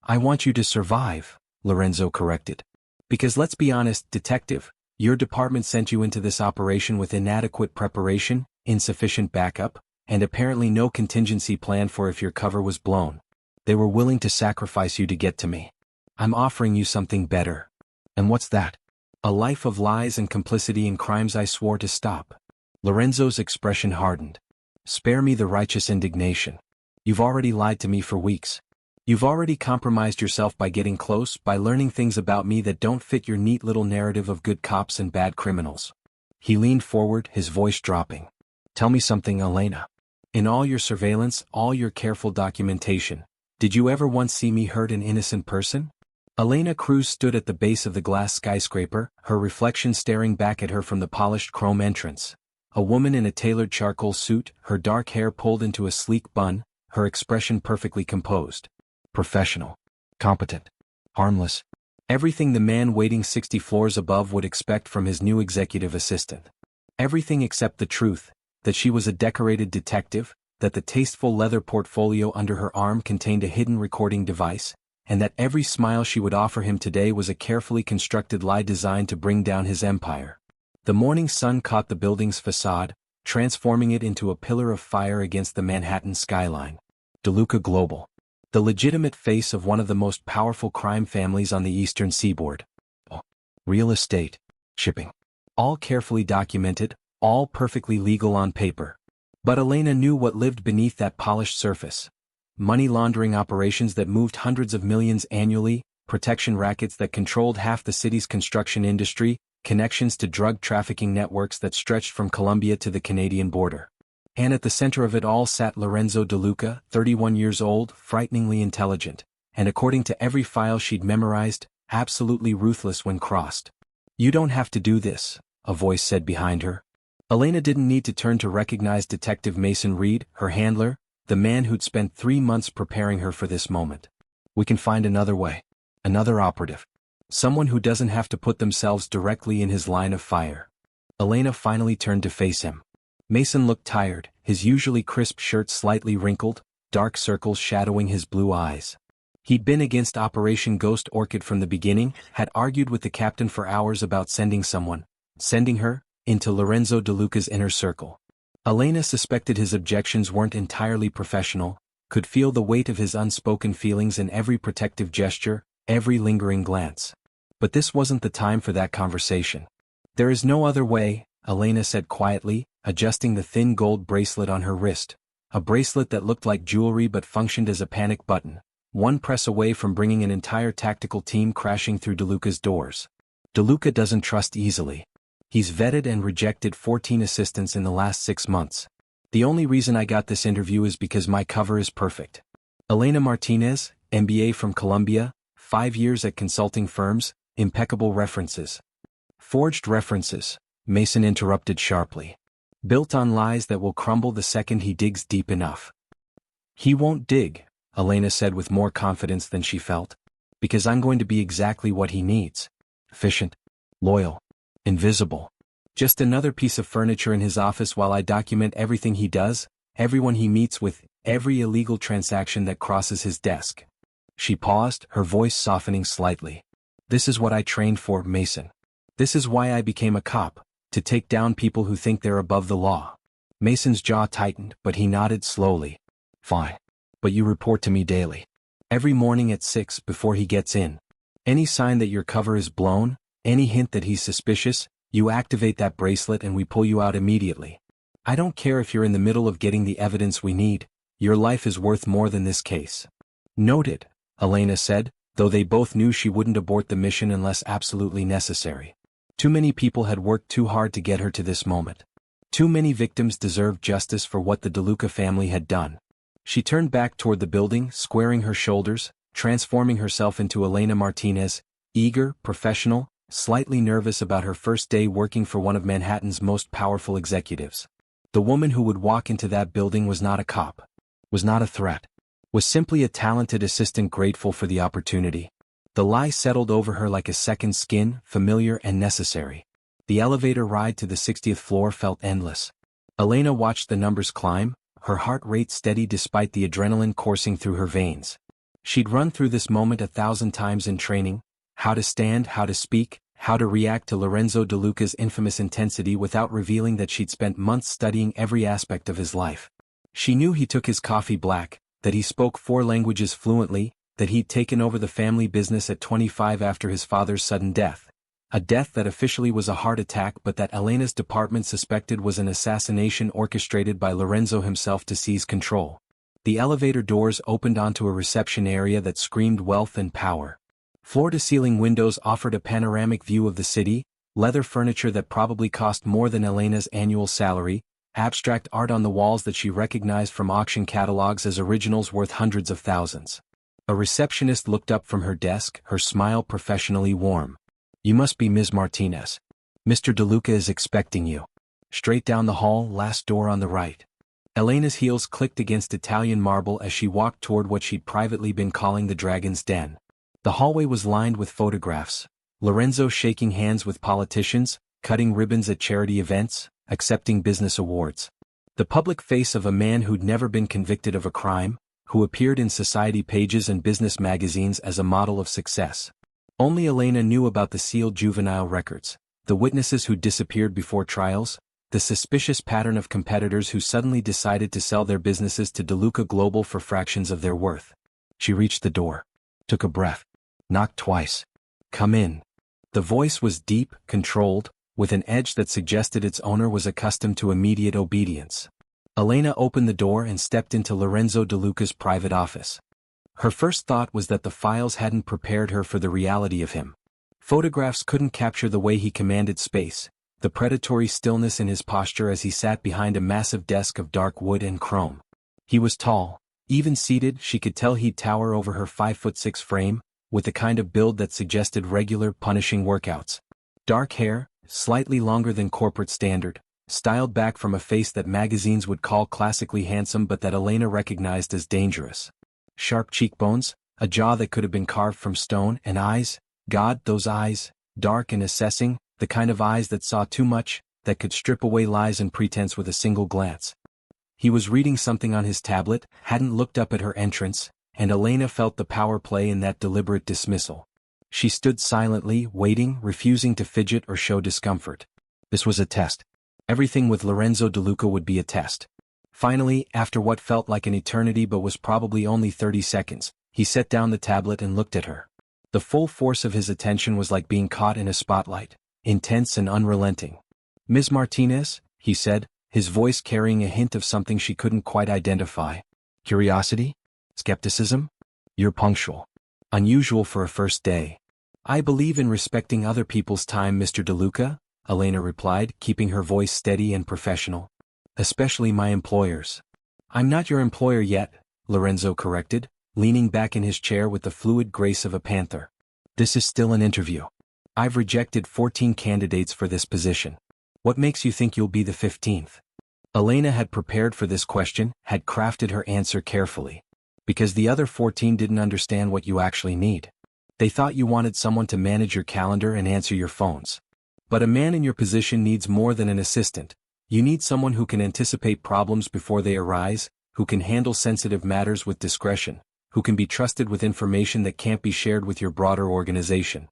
I want you to survive, Lorenzo corrected. Because let's be honest, detective, your department sent you into this operation with inadequate preparation, insufficient backup, and apparently no contingency plan for if your cover was blown. They were willing to sacrifice you to get to me. I'm offering you something better. And what's that? A life of lies and complicity in crimes I swore to stop. Lorenzo's expression hardened. Spare me the righteous indignation. You've already lied to me for weeks. You've already compromised yourself by getting close, by learning things about me that don't fit your neat little narrative of good cops and bad criminals. He leaned forward, his voice dropping. Tell me something, Elena. In all your surveillance, all your careful documentation, did you ever once see me hurt an innocent person? Elena Cruz stood at the base of the glass skyscraper, her reflection staring back at her from the polished chrome entrance. A woman in a tailored charcoal suit, her dark hair pulled into a sleek bun, her expression perfectly composed. Professional. Competent. Harmless. Everything the man waiting 60 floors above would expect from his new executive assistant. Everything except the truth, that she was a decorated detective, that the tasteful leather portfolio under her arm contained a hidden recording device, and that every smile she would offer him today was a carefully constructed lie designed to bring down his empire. The morning sun caught the building's facade, transforming it into a pillar of fire against the Manhattan skyline. DeLuca Global. The legitimate face of one of the most powerful crime families on the eastern seaboard. Real estate. Shipping. All carefully documented, all perfectly legal on paper. But Elena knew what lived beneath that polished surface. Money laundering operations that moved hundreds of millions annually, protection rackets that controlled half the city's construction industry, connections to drug trafficking networks that stretched from Colombia to the Canadian border. And at the center of it all sat Lorenzo DeLuca, 31 years old, frighteningly intelligent, and according to every file she'd memorized, absolutely ruthless when crossed. You don't have to do this, a voice said behind her. Elena didn't need to turn to recognize Detective Mason Reed, her handler, the man who'd spent 3 months preparing her for this moment. We can find another way. Another operative. Someone who doesn't have to put themselves directly in his line of fire. Elena finally turned to face him. Mason looked tired, his usually crisp shirt slightly wrinkled, dark circles shadowing his blue eyes. He'd been against Operation Ghost Orchid from the beginning, had argued with the captain for hours about sending her, into Lorenzo DeLuca's inner circle. Elena suspected his objections weren't entirely professional, could feel the weight of his unspoken feelings in every protective gesture, every lingering glance. But this wasn't the time for that conversation. There is no other way, Elena said quietly, adjusting the thin gold bracelet on her wrist, a bracelet that looked like jewelry but functioned as a panic button, one press away from bringing an entire tactical team crashing through DeLuca's doors. DeLuca doesn't trust easily. He's vetted and rejected 14 assistants in the last 6 months. The only reason I got this interview is because my cover is perfect. Elena Martinez, MBA from Colombia, 5 years at consulting firms, impeccable references. Forged references, Mason interrupted sharply. Built on lies that will crumble the second he digs deep enough. He won't dig, Elena said with more confidence than she felt. Because I'm going to be exactly what he needs. Efficient. Loyal. Invisible. Just another piece of furniture in his office while I document everything he does, everyone he meets with, every illegal transaction that crosses his desk. She paused, her voice softening slightly. This is what I trained for, Mason. This is why I became a cop, to take down people who think they're above the law. Mason's jaw tightened, but he nodded slowly. Fine. But you report to me daily. Every morning at 6 before he gets in. Any sign that your cover is blown, any hint that he's suspicious, you activate that bracelet and we pull you out immediately. I don't care if you're in the middle of getting the evidence we need, your life is worth more than this case. Noted, Elena said, though they both knew she wouldn't abort the mission unless absolutely necessary. Too many people had worked too hard to get her to this moment. Too many victims deserved justice for what the DeLuca family had done. She turned back toward the building, squaring her shoulders, transforming herself into Elena Martinez, eager, professional, slightly nervous about her first day working for one of Manhattan's most powerful executives. The woman who would walk into that building was not a cop, was not a threat, was simply a talented assistant grateful for the opportunity. The lie settled over her like a second skin, familiar and necessary. The elevator ride to the 60th floor felt endless. Elena watched the numbers climb, her heart rate steady despite the adrenaline coursing through her veins. She'd run through this moment 1,000 times in training: how to stand, how to speak, how to react to Lorenzo DeLuca's infamous intensity without revealing that she'd spent months studying every aspect of his life. She knew he took his coffee black, that he spoke 4 languages fluently, that he'd taken over the family business at 25 after his father's sudden death. A death that officially was a heart attack but that Elena's department suspected was an assassination orchestrated by Lorenzo himself to seize control. The elevator doors opened onto a reception area that screamed wealth and power. Floor-to-ceiling windows offered a panoramic view of the city, leather furniture that probably cost more than Elena's annual salary, abstract art on the walls that she recognized from auction catalogs as originals worth hundreds of thousands. A receptionist looked up from her desk, her smile professionally warm. "You must be Ms. Martinez. Mr. DeLuca is expecting you. Straight down the hall, last door on the right." Elena's heels clicked against Italian marble as she walked toward what she'd privately been calling the Dragon's Den. The hallway was lined with photographs: Lorenzo shaking hands with politicians, cutting ribbons at charity events, accepting business awards. The public face of a man who'd never been convicted of a crime, who appeared in society pages and business magazines as a model of success. Only Elena knew about the sealed juvenile records, the witnesses who disappeared before trials, the suspicious pattern of competitors who suddenly decided to sell their businesses to DeLuca Global for fractions of their worth. She reached the door, took a breath, knocked twice. "Come in." The voice was deep, controlled, with an edge that suggested its owner was accustomed to immediate obedience. Elena opened the door and stepped into Lorenzo DeLuca's private office. Her first thought was that the files hadn't prepared her for the reality of him. Photographs couldn't capture the way he commanded space, the predatory stillness in his posture as he sat behind a massive desk of dark wood and chrome. He was tall. Even seated, she could tell he'd tower over her 5'6" frame, with the kind of build that suggested regular, punishing workouts. Dark hair, slightly longer than corporate standard, styled back from a face that magazines would call classically handsome but that Elena recognized as dangerous. Sharp cheekbones, a jaw that could have been carved from stone, and eyes, God, those eyes, dark and assessing, the kind of eyes that saw too much, that could strip away lies and pretense with a single glance. He was reading something on his tablet, hadn't looked up at her entrance, and Elena felt the power play in that deliberate dismissal. She stood silently, waiting, refusing to fidget or show discomfort. This was a test. Everything with Lorenzo DeLuca would be a test. Finally, after what felt like an eternity but was probably only 30 seconds, he set down the tablet and looked at her. The full force of his attention was like being caught in a spotlight, intense and unrelenting. "Ms. Martinez," he said, his voice carrying a hint of something she couldn't quite identify. "Curiosity? Skepticism? You're punctual. Unusual for a first day." "I believe in respecting other people's time, Mr. DeLuca," Elena replied, keeping her voice steady and professional. "Especially my employers." "I'm not your employer yet," Lorenzo corrected, leaning back in his chair with the fluid grace of a panther. "This is still an interview. I've rejected 14 candidates for this position. What makes you think you'll be the 15th? Elena had prepared for this question, had crafted her answer carefully. "Because the other 14 didn't understand what you actually need. They thought you wanted someone to manage your calendar and answer your phones. But a man in your position needs more than an assistant. You need someone who can anticipate problems before they arise, who can handle sensitive matters with discretion, who can be trusted with information that can't be shared with your broader organization."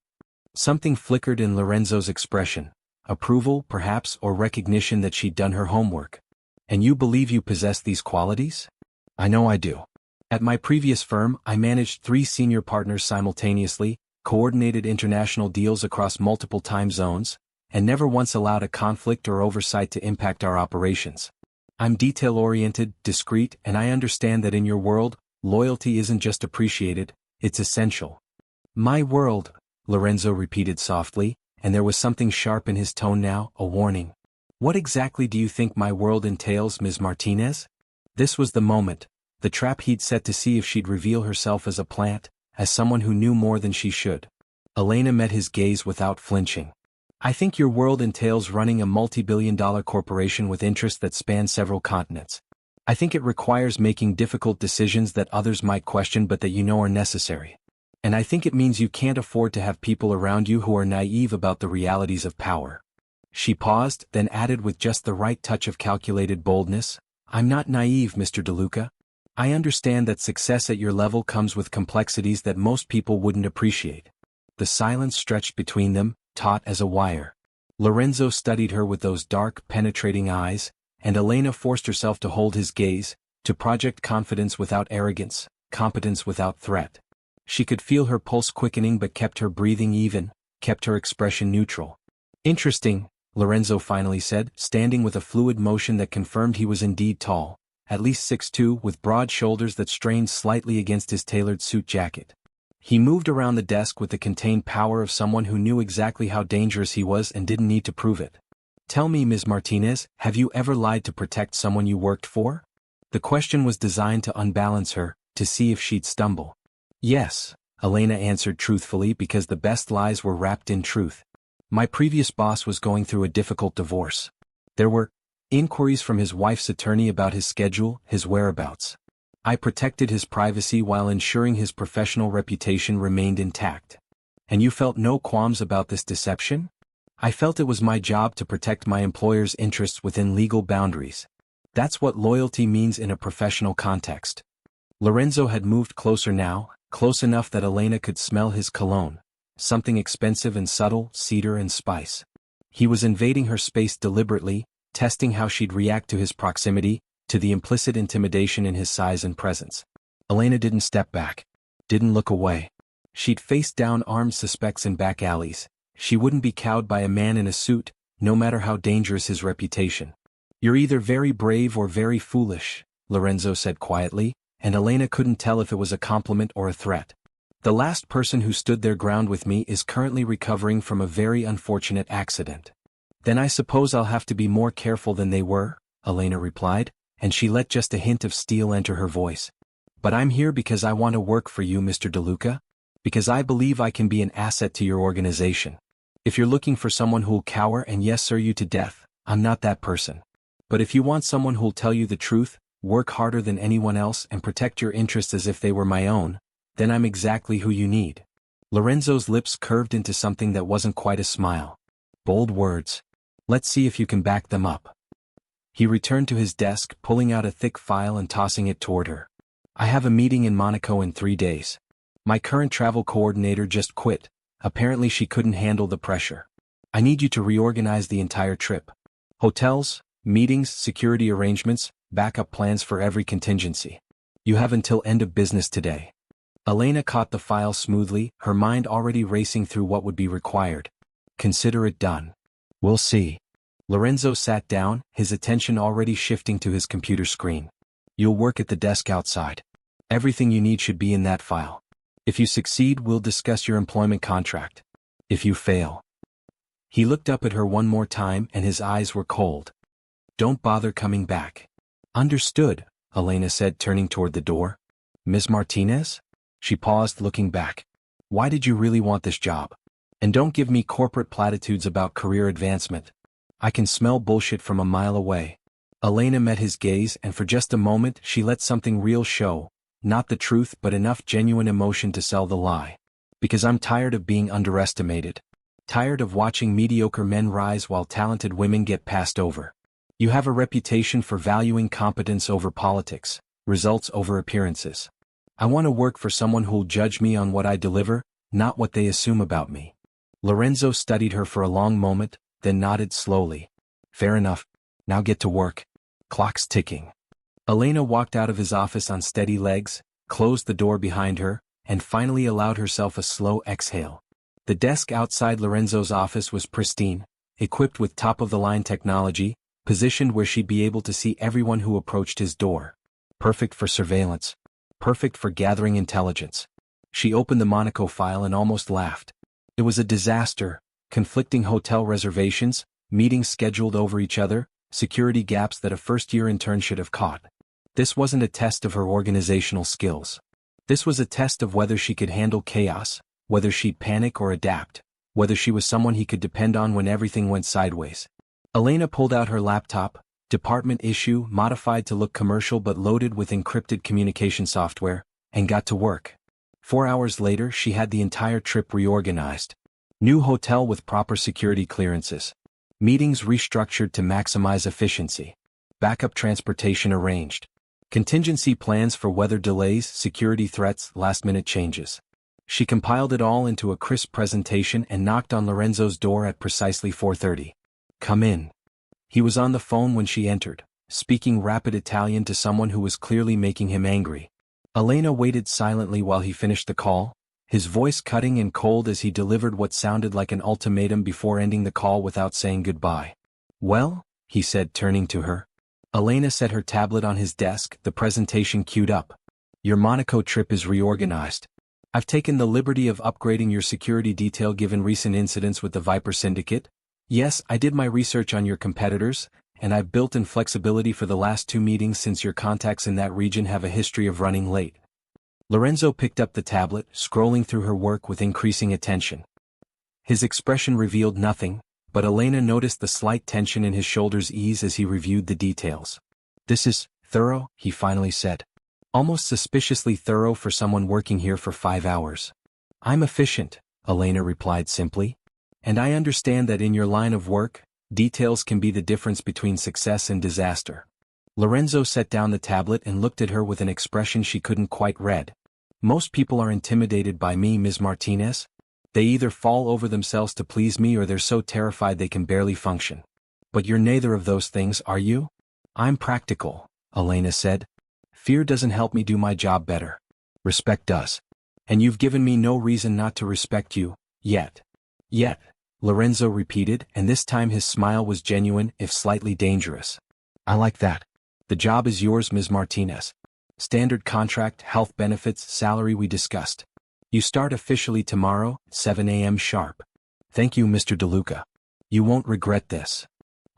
Something flickered in Lorenzo's expression. Approval, perhaps, or recognition that she'd done her homework. "And you believe you possess these qualities?" "I know I do. At my previous firm, I managed 3 senior partners simultaneously, coordinated international deals across multiple time zones, and never once allowed a conflict or oversight to impact our operations. I'm detail-oriented, discreet, and I understand that in your world, loyalty isn't just appreciated, it's essential." "My world," Lorenzo repeated softly, and there was something sharp in his tone now, a warning. "What exactly do you think my world entails, Ms. Martinez?" This was the moment, the trap he'd set to see if she'd reveal herself as a plant, as someone who knew more than she should. Elena met his gaze without flinching. "I think your world entails running a multi-billion-dollar corporation with interests that span several continents. I think it requires making difficult decisions that others might question but that you know are necessary. And I think it means you can't afford to have people around you who are naive about the realities of power." She paused, then added with just the right touch of calculated boldness, "I'm not naive, Mr. DeLuca. I understand that success at your level comes with complexities that most people wouldn't appreciate. The silence stretched between them, taut as a wire. Lorenzo studied her with those dark, penetrating eyes, and Elena forced herself to hold his gaze, to project confidence without arrogance, competence without threat. She could feel her pulse quickening but kept her breathing even, kept her expression neutral. Interesting, Lorenzo finally said, standing with a fluid motion that confirmed he was indeed tall, at least 6'2", with broad shoulders that strained slightly against his tailored suit jacket. He moved around the desk with the contained power of someone who knew exactly how dangerous he was and didn't need to prove it. Tell me, Ms. Martinez, have you ever lied to protect someone you worked for? The question was designed to unbalance her, to see if she'd stumble. Yes, Elena answered truthfully because the best lies were wrapped in truth. My previous boss was going through a difficult divorce. There were inquiries from his wife's attorney about his schedule, his whereabouts. I protected his privacy while ensuring his professional reputation remained intact. And you felt no qualms about this deception? I felt it was my job to protect my employer's interests within legal boundaries. That's what loyalty means in a professional context. Lorenzo had moved closer now, close enough that Elena could smell his cologne, something expensive and subtle, cedar and spice. He was invading her space deliberately, testing how she'd react to his proximity, to the implicit intimidation in his size and presence. Elena didn't step back, didn't look away. She'd face down armed suspects in back alleys. She wouldn't be cowed by a man in a suit, no matter how dangerous his reputation. You're either very brave or very foolish, Lorenzo said quietly, and Elena couldn't tell if it was a compliment or a threat. The last person who stood their ground with me is currently recovering from a very unfortunate accident. Then I suppose I'll have to be more careful than they were, Elena replied, and she let just a hint of steel enter her voice. But I'm here because I want to work for you, Mr. DeLuca. Because I believe I can be an asset to your organization. If you're looking for someone who'll cower and yes sir you to death, I'm not that person. But if you want someone who'll tell you the truth, work harder than anyone else and protect your interests as if they were my own, then I'm exactly who you need. Lorenzo's lips curved into something that wasn't quite a smile. Bold words. Let's see if you can back them up. He returned to his desk, pulling out a thick file and tossing it toward her. I have a meeting in Monaco in 3 days. My current travel coordinator just quit. Apparently she couldn't handle the pressure. I need you to reorganize the entire trip. Hotels, meetings, security arrangements, backup plans for every contingency. You have until end of business today. Elena caught the file smoothly, her mind already racing through what would be required. Consider it done. We'll see. Lorenzo sat down, his attention already shifting to his computer screen. You'll work at the desk outside. Everything you need should be in that file. If you succeed, we'll discuss your employment contract. If you fail. He looked up at her one more time and his eyes were cold. Don't bother coming back. Understood, Elena said, turning toward the door. Ms. Martinez? She paused, looking back. Why did you really want this job? And don't give me corporate platitudes about career advancement. I can smell bullshit from a mile away. Elena met his gaze and for just a moment she let something real show. Not the truth but enough genuine emotion to sell the lie. Because I'm tired of being underestimated. Tired of watching mediocre men rise while talented women get passed over. You have a reputation for valuing competence over politics, results over appearances. I want to work for someone who'll judge me on what I deliver, not what they assume about me. Lorenzo studied her for a long moment, then nodded slowly. Fair enough. Now get to work. Clock's ticking. Elena walked out of his office on steady legs, closed the door behind her, and finally allowed herself a slow exhale. The desk outside Lorenzo's office was pristine, equipped with top-of-the-line technology, positioned where she'd be able to see everyone who approached his door. Perfect for surveillance. Perfect for gathering intelligence. She opened the Monaco file and almost laughed. It was a disaster, conflicting hotel reservations, meetings scheduled over each other, security gaps that a first-year intern should have caught. This wasn't a test of her organizational skills. This was a test of whether she could handle chaos, whether she'd panic or adapt, whether she was someone he could depend on when everything went sideways. Elena pulled out her laptop, department issue modified to look commercial but loaded with encrypted communication software, and got to work. 4 hours later she had the entire trip reorganized. New hotel with proper security clearances. Meetings restructured to maximize efficiency. Backup transportation arranged. Contingency plans for weather delays, security threats, last-minute changes. She compiled it all into a crisp presentation and knocked on Lorenzo's door at precisely 4:30. "Come in." He was on the phone when she entered, speaking rapid Italian to someone who was clearly making him angry. Elena waited silently while he finished the call, his voice cutting and cold as he delivered what sounded like an ultimatum before ending the call without saying goodbye. "Well?" he said, turning to her. Elena set her tablet on his desk, the presentation queued up. "Your Monaco trip is reorganized. I've taken the liberty of upgrading your security detail given recent incidents with the Viper Syndicate. Yes, I did my research on your competitors, and I've built in flexibility for the last 2 meetings since your contacts in that region have a history of running late." Lorenzo picked up the tablet, scrolling through her work with increasing attention. His expression revealed nothing, but Elena noticed the slight tension in his shoulders ease as he reviewed the details. "This is thorough," he finally said. "Almost suspiciously thorough for someone working here for 5 hours. "I'm efficient," Elena replied simply. "And I understand that in your line of work, details can be the difference between success and disaster." Lorenzo set down the tablet and looked at her with an expression she couldn't quite read. "Most people are intimidated by me, Ms. Martinez. They either fall over themselves to please me or they're so terrified they can barely function. But you're neither of those things, are you?" "I'm practical," Elena said. "Fear doesn't help me do my job better. Respect does. And you've given me no reason not to respect you, yet." "Yet," Lorenzo repeated, and this time his smile was genuine, if slightly dangerous. "I like that. The job is yours, Ms. Martinez. Standard contract, health benefits, salary we discussed. You start officially tomorrow, 7 a.m. sharp. Thank you, Mr. DeLuca. You won't regret this."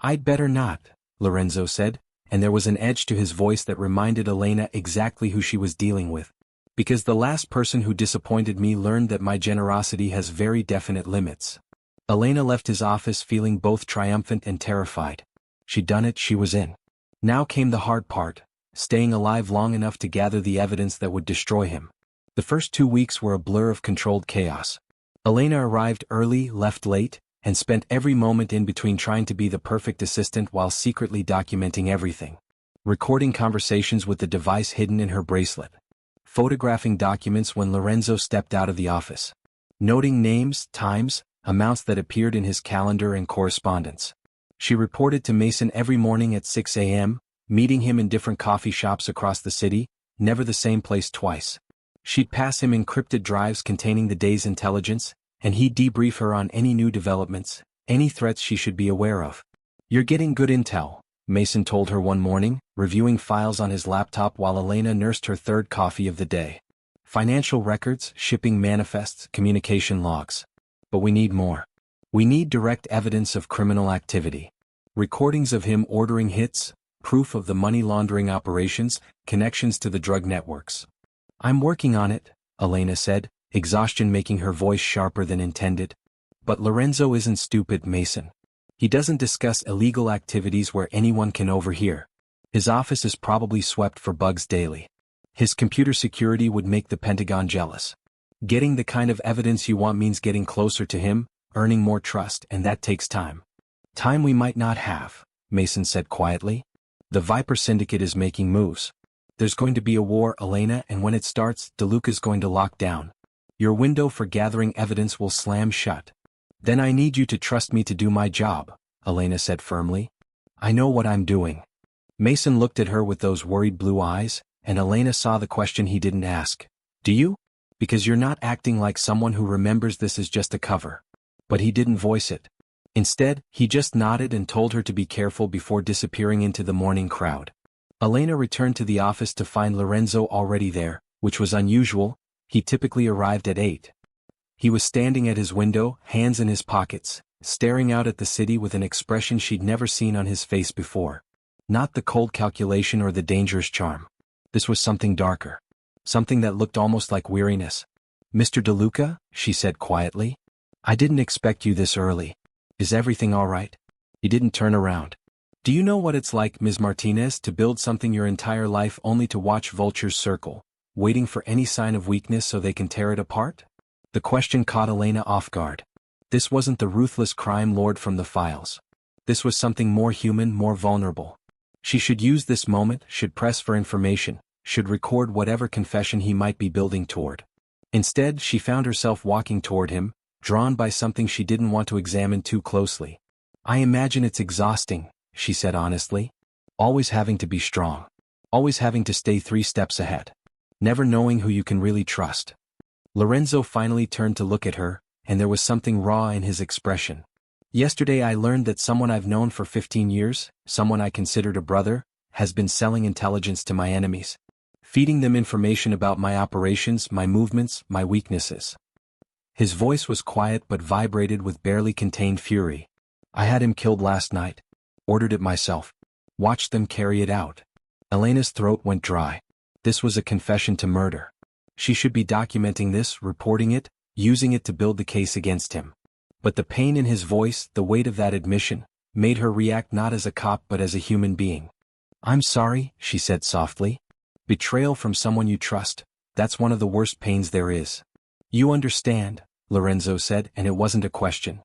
"I'd better not," Lorenzo said, and there was an edge to his voice that reminded Elena exactly who she was dealing with. "Because the last person who disappointed me learned that my generosity has very definite limits." Elena left his office feeling both triumphant and terrified. She'd done it, she was in. Now came the hard part, staying alive long enough to gather the evidence that would destroy him. The first 2 weeks were a blur of controlled chaos. Elena arrived early, left late, and spent every moment in between trying to be the perfect assistant while secretly documenting everything. Recording conversations with the device hidden in her bracelet. Photographing documents when Lorenzo stepped out of the office. Noting names, times, amounts that appeared in his calendar and correspondence. She reported to Mason every morning at 6 a.m., meeting him in different coffee shops across the city, never the same place twice. She'd pass him encrypted drives containing the day's intelligence, and he'd debrief her on any new developments, any threats she should be aware of. "You're getting good intel," Mason told her one morning, reviewing files on his laptop while Elena nursed her third coffee of the day. "Financial records, shipping manifests, communication logs. But we need more. We need direct evidence of criminal activity. Recordings of him ordering hits, proof of the money laundering operations, connections to the drug networks." "I'm working on it," Elena said, exhaustion making her voice sharper than intended. "But Lorenzo isn't stupid, Mason. He doesn't discuss illegal activities where anyone can overhear. His office is probably swept for bugs daily. His computer security would make the Pentagon jealous. Getting the kind of evidence you want means getting closer to him, earning more trust, and that takes time. Time we might not have," Mason said quietly. "The Viper Syndicate is making moves. There's going to be a war, Elena, and when it starts, DeLuca's going to lock down. Your window for gathering evidence will slam shut. Then I need you to trust me to do my job," Elena said firmly. "I know what I'm doing." Mason looked at her with those worried blue eyes, and Elena saw the question he didn't ask. "Do you? Because you're not acting like someone who remembers this is just a cover." But he didn't voice it. Instead, he just nodded and told her to be careful before disappearing into the morning crowd. Elena returned to the office to find Lorenzo already there, which was unusual. He typically arrived at 8. He was standing at his window, hands in his pockets, staring out at the city with an expression she'd never seen on his face before. Not the cold calculation or the dangerous charm. This was something darker. Something that looked almost like weariness. "Mr. DeLuca," she said quietly. "I didn't expect you this early. Is everything all right?" He didn't turn around. "Do you know what it's like, Ms. Martinez, to build something your entire life only to watch vultures circle, waiting for any sign of weakness so they can tear it apart?" The question caught Elena off guard. This wasn't the ruthless crime lord from the files. This was something more human, more vulnerable. She should use this moment, should press for information, should record whatever confession he might be building toward. Instead, she found herself walking toward him, drawn by something she didn't want to examine too closely. "I imagine it's exhausting," she said honestly. "Always having to be strong. Always having to stay 3 steps ahead. Never knowing who you can really trust." Lorenzo finally turned to look at her, and there was something raw in his expression. "Yesterday I learned that someone I've known for 15 years, someone I considered a brother, has been selling intelligence to my enemies. Feeding them information about my operations, my movements, my weaknesses." His voice was quiet but vibrated with barely contained fury. "I had him killed last night. Ordered it myself. Watched them carry it out." Elena's throat went dry. This was a confession to murder. She should be documenting this, reporting it, using it to build the case against him. But the pain in his voice, the weight of that admission, made her react not as a cop but as a human being. "I'm sorry," she said softly. "Betrayal from someone you trust, that's one of the worst pains there is." "You understand," Lorenzo said, and it wasn't a question.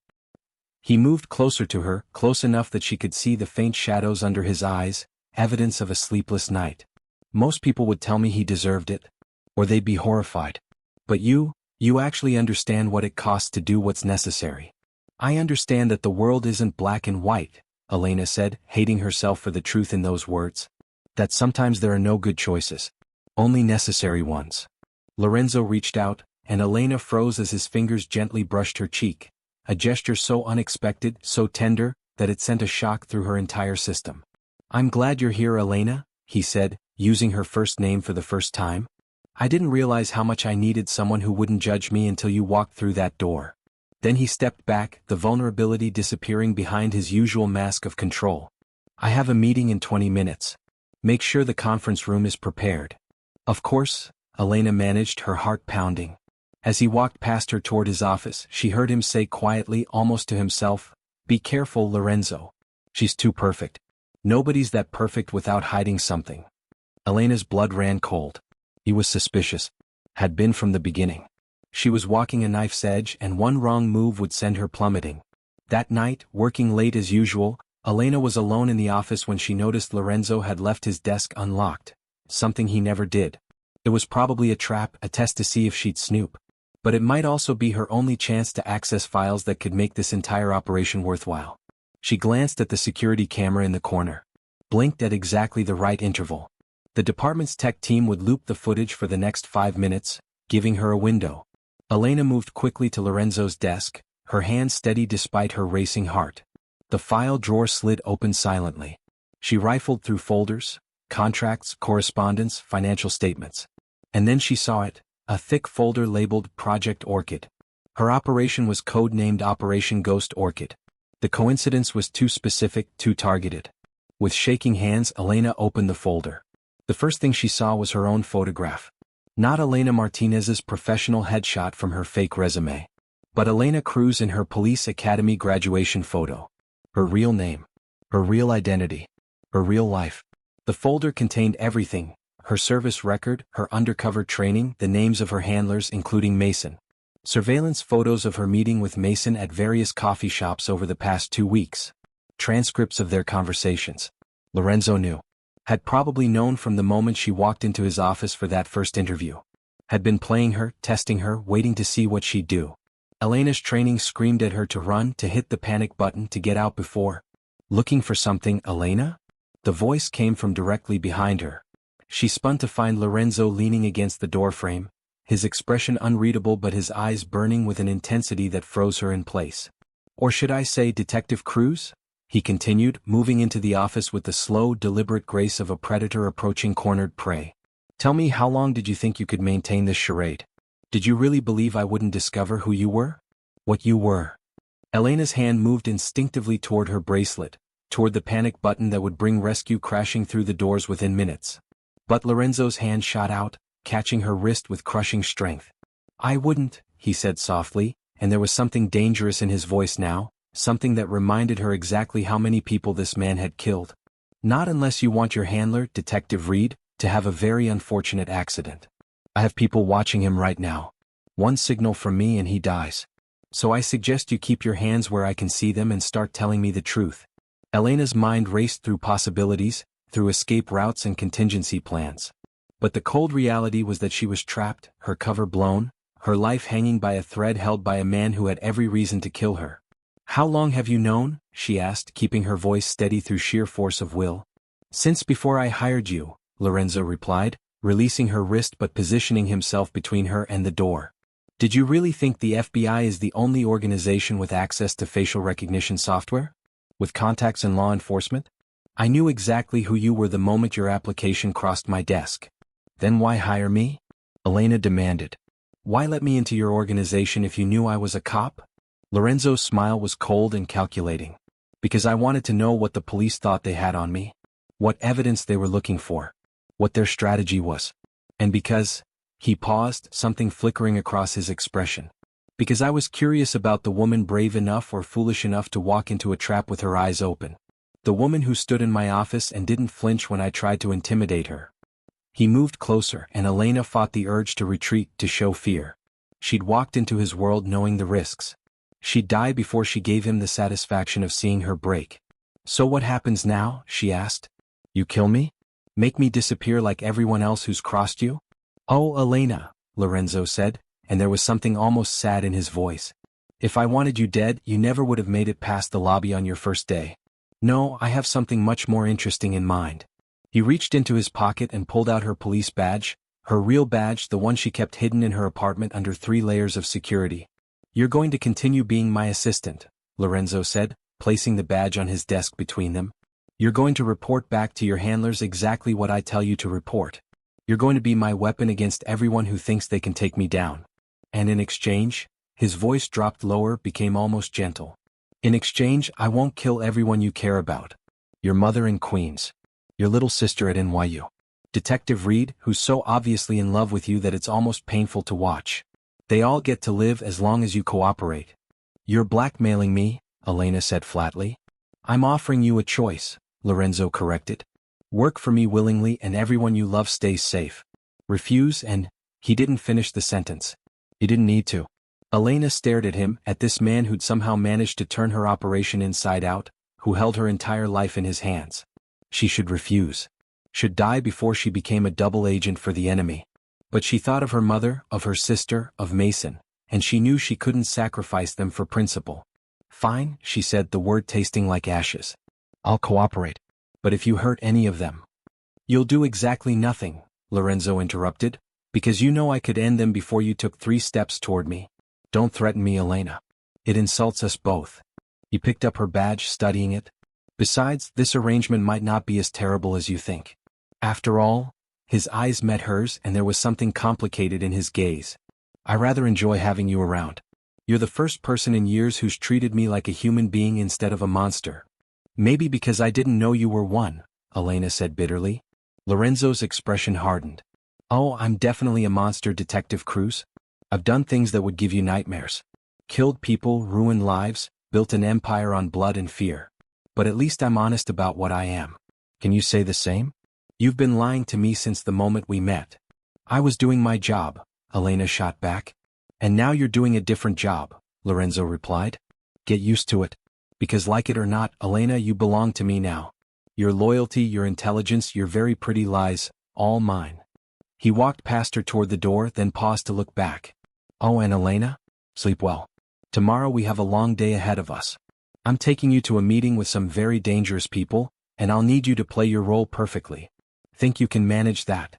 He moved closer to her, close enough that she could see the faint shadows under his eyes, evidence of a sleepless night. "Most people would tell me he deserved it. Or they'd be horrified. But you actually understand what it costs to do what's necessary." "I understand that the world isn't black and white," Elena said, hating herself for the truth in those words. "That sometimes there are no good choices. Only necessary ones." Lorenzo reached out, and Elena froze as his fingers gently brushed her cheek, a gesture so unexpected, so tender, that it sent a shock through her entire system. "I'm glad you're here, Elena," he said, using her first name for the first time. "I didn't realize how much I needed someone who wouldn't judge me until you walked through that door." Then he stepped back, the vulnerability disappearing behind his usual mask of control. "I have a meeting in 20 minutes. Make sure the conference room is prepared." "Of course," Elena managed, her heart pounding. As he walked past her toward his office, she heard him say quietly, almost to himself, "Be careful, Lorenzo. She's too perfect. Nobody's that perfect without hiding something." Elena's blood ran cold. He was suspicious. Had been from the beginning. She was walking a knife's edge, and one wrong move would send her plummeting. That night, working late as usual, Elena was alone in the office when she noticed Lorenzo had left his desk unlocked. Something he never did. It was probably a trap, a test to see if she'd snoop. But it might also be her only chance to access files that could make this entire operation worthwhile. She glanced at the security camera in the corner. Blinked at exactly the right interval. The department's tech team would loop the footage for the next 5 minutes, giving her a window. Elena moved quickly to Lorenzo's desk, her hand steady despite her racing heart. The file drawer slid open silently. She rifled through folders, contracts, correspondence, financial statements. And then she saw it, a thick folder labeled Project Orchid. Her operation was code-named Operation Ghost Orchid. The coincidence was too specific, too targeted. With shaking hands, Elena opened the folder. The first thing she saw was her own photograph. Not Elena Martinez's professional headshot from her fake resume, but Elena Cruz in her police academy graduation photo. Her real name. Her real identity. Her real life. The folder contained everything: her service record, her undercover training, the names of her handlers including Mason. Surveillance photos of her meeting with Mason at various coffee shops over the past 2 weeks. Transcripts of their conversations. Lorenzo knew. Had probably known from the moment she walked into his office for that first interview. Had been playing her, testing her, waiting to see what she'd do. Elena's training screamed at her to run, to hit the panic button, to get out before. "Looking for something, Elena?" The voice came from directly behind her. She spun to find Lorenzo leaning against the doorframe, his expression unreadable but his eyes burning with an intensity that froze her in place. "Or should I say Detective Cruz?" he continued, moving into the office with the slow, deliberate grace of a predator approaching cornered prey. "Tell me, how long did you think you could maintain this charade? Did you really believe I wouldn't discover who you were? What you were?" Elena's hand moved instinctively toward her bracelet, toward the panic button that would bring rescue crashing through the doors within minutes. But Lorenzo's hand shot out, catching her wrist with crushing strength. "I wouldn't," he said softly, and there was something dangerous in his voice now. Something that reminded her exactly how many people this man had killed. "Not unless you want your handler, Detective Reed, to have a very unfortunate accident. I have people watching him right now. One signal from me and he dies. So I suggest you keep your hands where I can see them and start telling me the truth." Elena's mind raced through possibilities, through escape routes and contingency plans. But the cold reality was that she was trapped, her cover blown, her life hanging by a thread held by a man who had every reason to kill her. "How long have you known?" she asked, keeping her voice steady through sheer force of will. "Since before I hired you," Lorenzo replied, releasing her wrist but positioning himself between her and the door. "Did you really think the FBI is the only organization with access to facial recognition software? With contacts in law enforcement? I knew exactly who you were the moment your application crossed my desk." "Then why hire me?" Elena demanded. "Why let me into your organization if you knew I was a cop?" Lorenzo's smile was cold and calculating. "Because I wanted to know what the police thought they had on me. What evidence they were looking for. What their strategy was. And because," he paused, something flickering across his expression. "Because I was curious about the woman brave enough or foolish enough to walk into a trap with her eyes open. The woman who stood in my office and didn't flinch when I tried to intimidate her." He moved closer, and Elena fought the urge to retreat, to show fear. She'd walked into his world knowing the risks. She'd die before she gave him the satisfaction of seeing her break. "So what happens now?" she asked. "You kill me? Make me disappear like everyone else who's crossed you?" "Oh, Elena," Lorenzo said, and there was something almost sad in his voice. "If I wanted you dead, you never would have made it past the lobby on your first day. No, I have something much more interesting in mind." He reached into his pocket and pulled out her police badge, her real badge, the one she kept hidden in her apartment under 3 layers of security. "You're going to continue being my assistant," Lorenzo said, placing the badge on his desk between them. "You're going to report back to your handlers exactly what I tell you to report. You're going to be my weapon against everyone who thinks they can take me down. And in exchange," his voice dropped lower, became almost gentle. "In exchange, I won't kill everyone you care about. Your mother in Queens. Your little sister at NYU. Detective Reed, who's so obviously in love with you that it's almost painful to watch. They all get to live as long as you cooperate." "You're blackmailing me," Elena said flatly. "I'm offering you a choice," Lorenzo corrected. "Work for me willingly and everyone you love stays safe. Refuse and—" He didn't finish the sentence. "You didn't need to." Elena stared at him, at this man who'd somehow managed to turn her operation inside out, who held her entire life in his hands. She should refuse. Should die before she became a double agent for the enemy. But she thought of her mother, of her sister, of Mason, and she knew she couldn't sacrifice them for principle. "Fine," she said, the word tasting like ashes. "I'll cooperate. But if you hurt any of them—" "You'll do exactly nothing," Lorenzo interrupted, "because you know I could end them before you took 3 steps toward me. Don't threaten me, Elena. It insults us both." He picked up her badge, studying it. "Besides, this arrangement might not be as terrible as you think. After all," his eyes met hers and there was something complicated in his gaze. "I rather enjoy having you around. You're the first person in years who's treated me like a human being instead of a monster." "Maybe because I didn't know you were one," Elena said bitterly. Lorenzo's expression hardened. "Oh, I'm definitely a monster, Detective Cruz. I've done things that would give you nightmares. Killed people, ruined lives, built an empire on blood and fear. But at least I'm honest about what I am. Can you say the same? You've been lying to me since the moment we met." "I was doing my job," Elena shot back. "And now you're doing a different job," Lorenzo replied. "Get used to it. Because like it or not, Elena, you belong to me now. Your loyalty, your intelligence, your very pretty lies, all mine." He walked past her toward the door, then paused to look back. "Oh, and Elena? Sleep well. Tomorrow we have a long day ahead of us. I'm taking you to a meeting with some very dangerous people, and I'll need you to play your role perfectly. Think you can manage that?"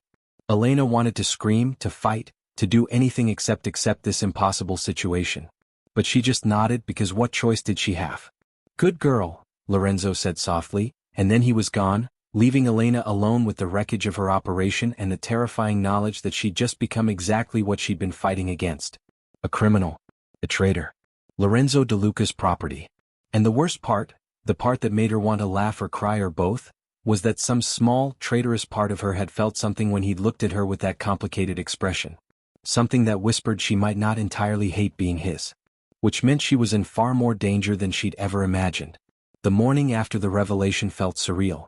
Elena wanted to scream, to fight, to do anything except accept this impossible situation. But she just nodded because what choice did she have? "Good girl," Lorenzo said softly, and then he was gone, leaving Elena alone with the wreckage of her operation and the terrifying knowledge that she'd just become exactly what she'd been fighting against. A criminal. A traitor. Lorenzo DeLuca's property. And the worst part, the part that made her want to laugh or cry or both, was that some small, traitorous part of her had felt something when he'd looked at her with that complicated expression. Something that whispered she might not entirely hate being his. Which meant she was in far more danger than she'd ever imagined. The morning after the revelation felt surreal.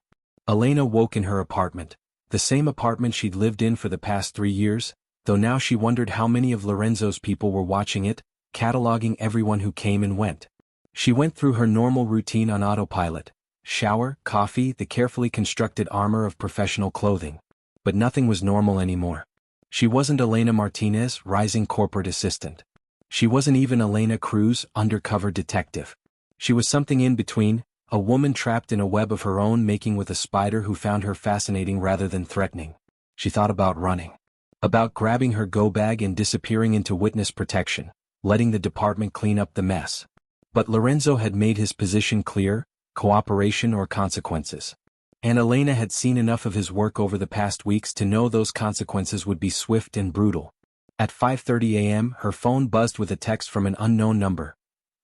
Elena woke in her apartment, the same apartment she'd lived in for the past 3 years, though now she wondered how many of Lorenzo's people were watching it, cataloging everyone who came and went. She went through her normal routine on autopilot, shower, coffee, the carefully constructed armor of professional clothing. But nothing was normal anymore. She wasn't Elena Martinez, rising corporate assistant. She wasn't even Elena Cruz, undercover detective. She was something in between, a woman trapped in a web of her own making with a spider who found her fascinating rather than threatening. She thought about running. About grabbing her go-bag and disappearing into witness protection, letting the department clean up the mess. But Lorenzo had made his position clear: cooperation or consequences. And Elena had seen enough of his work over the past weeks to know those consequences would be swift and brutal. At 5:30 a.m., her phone buzzed with a text from an unknown number.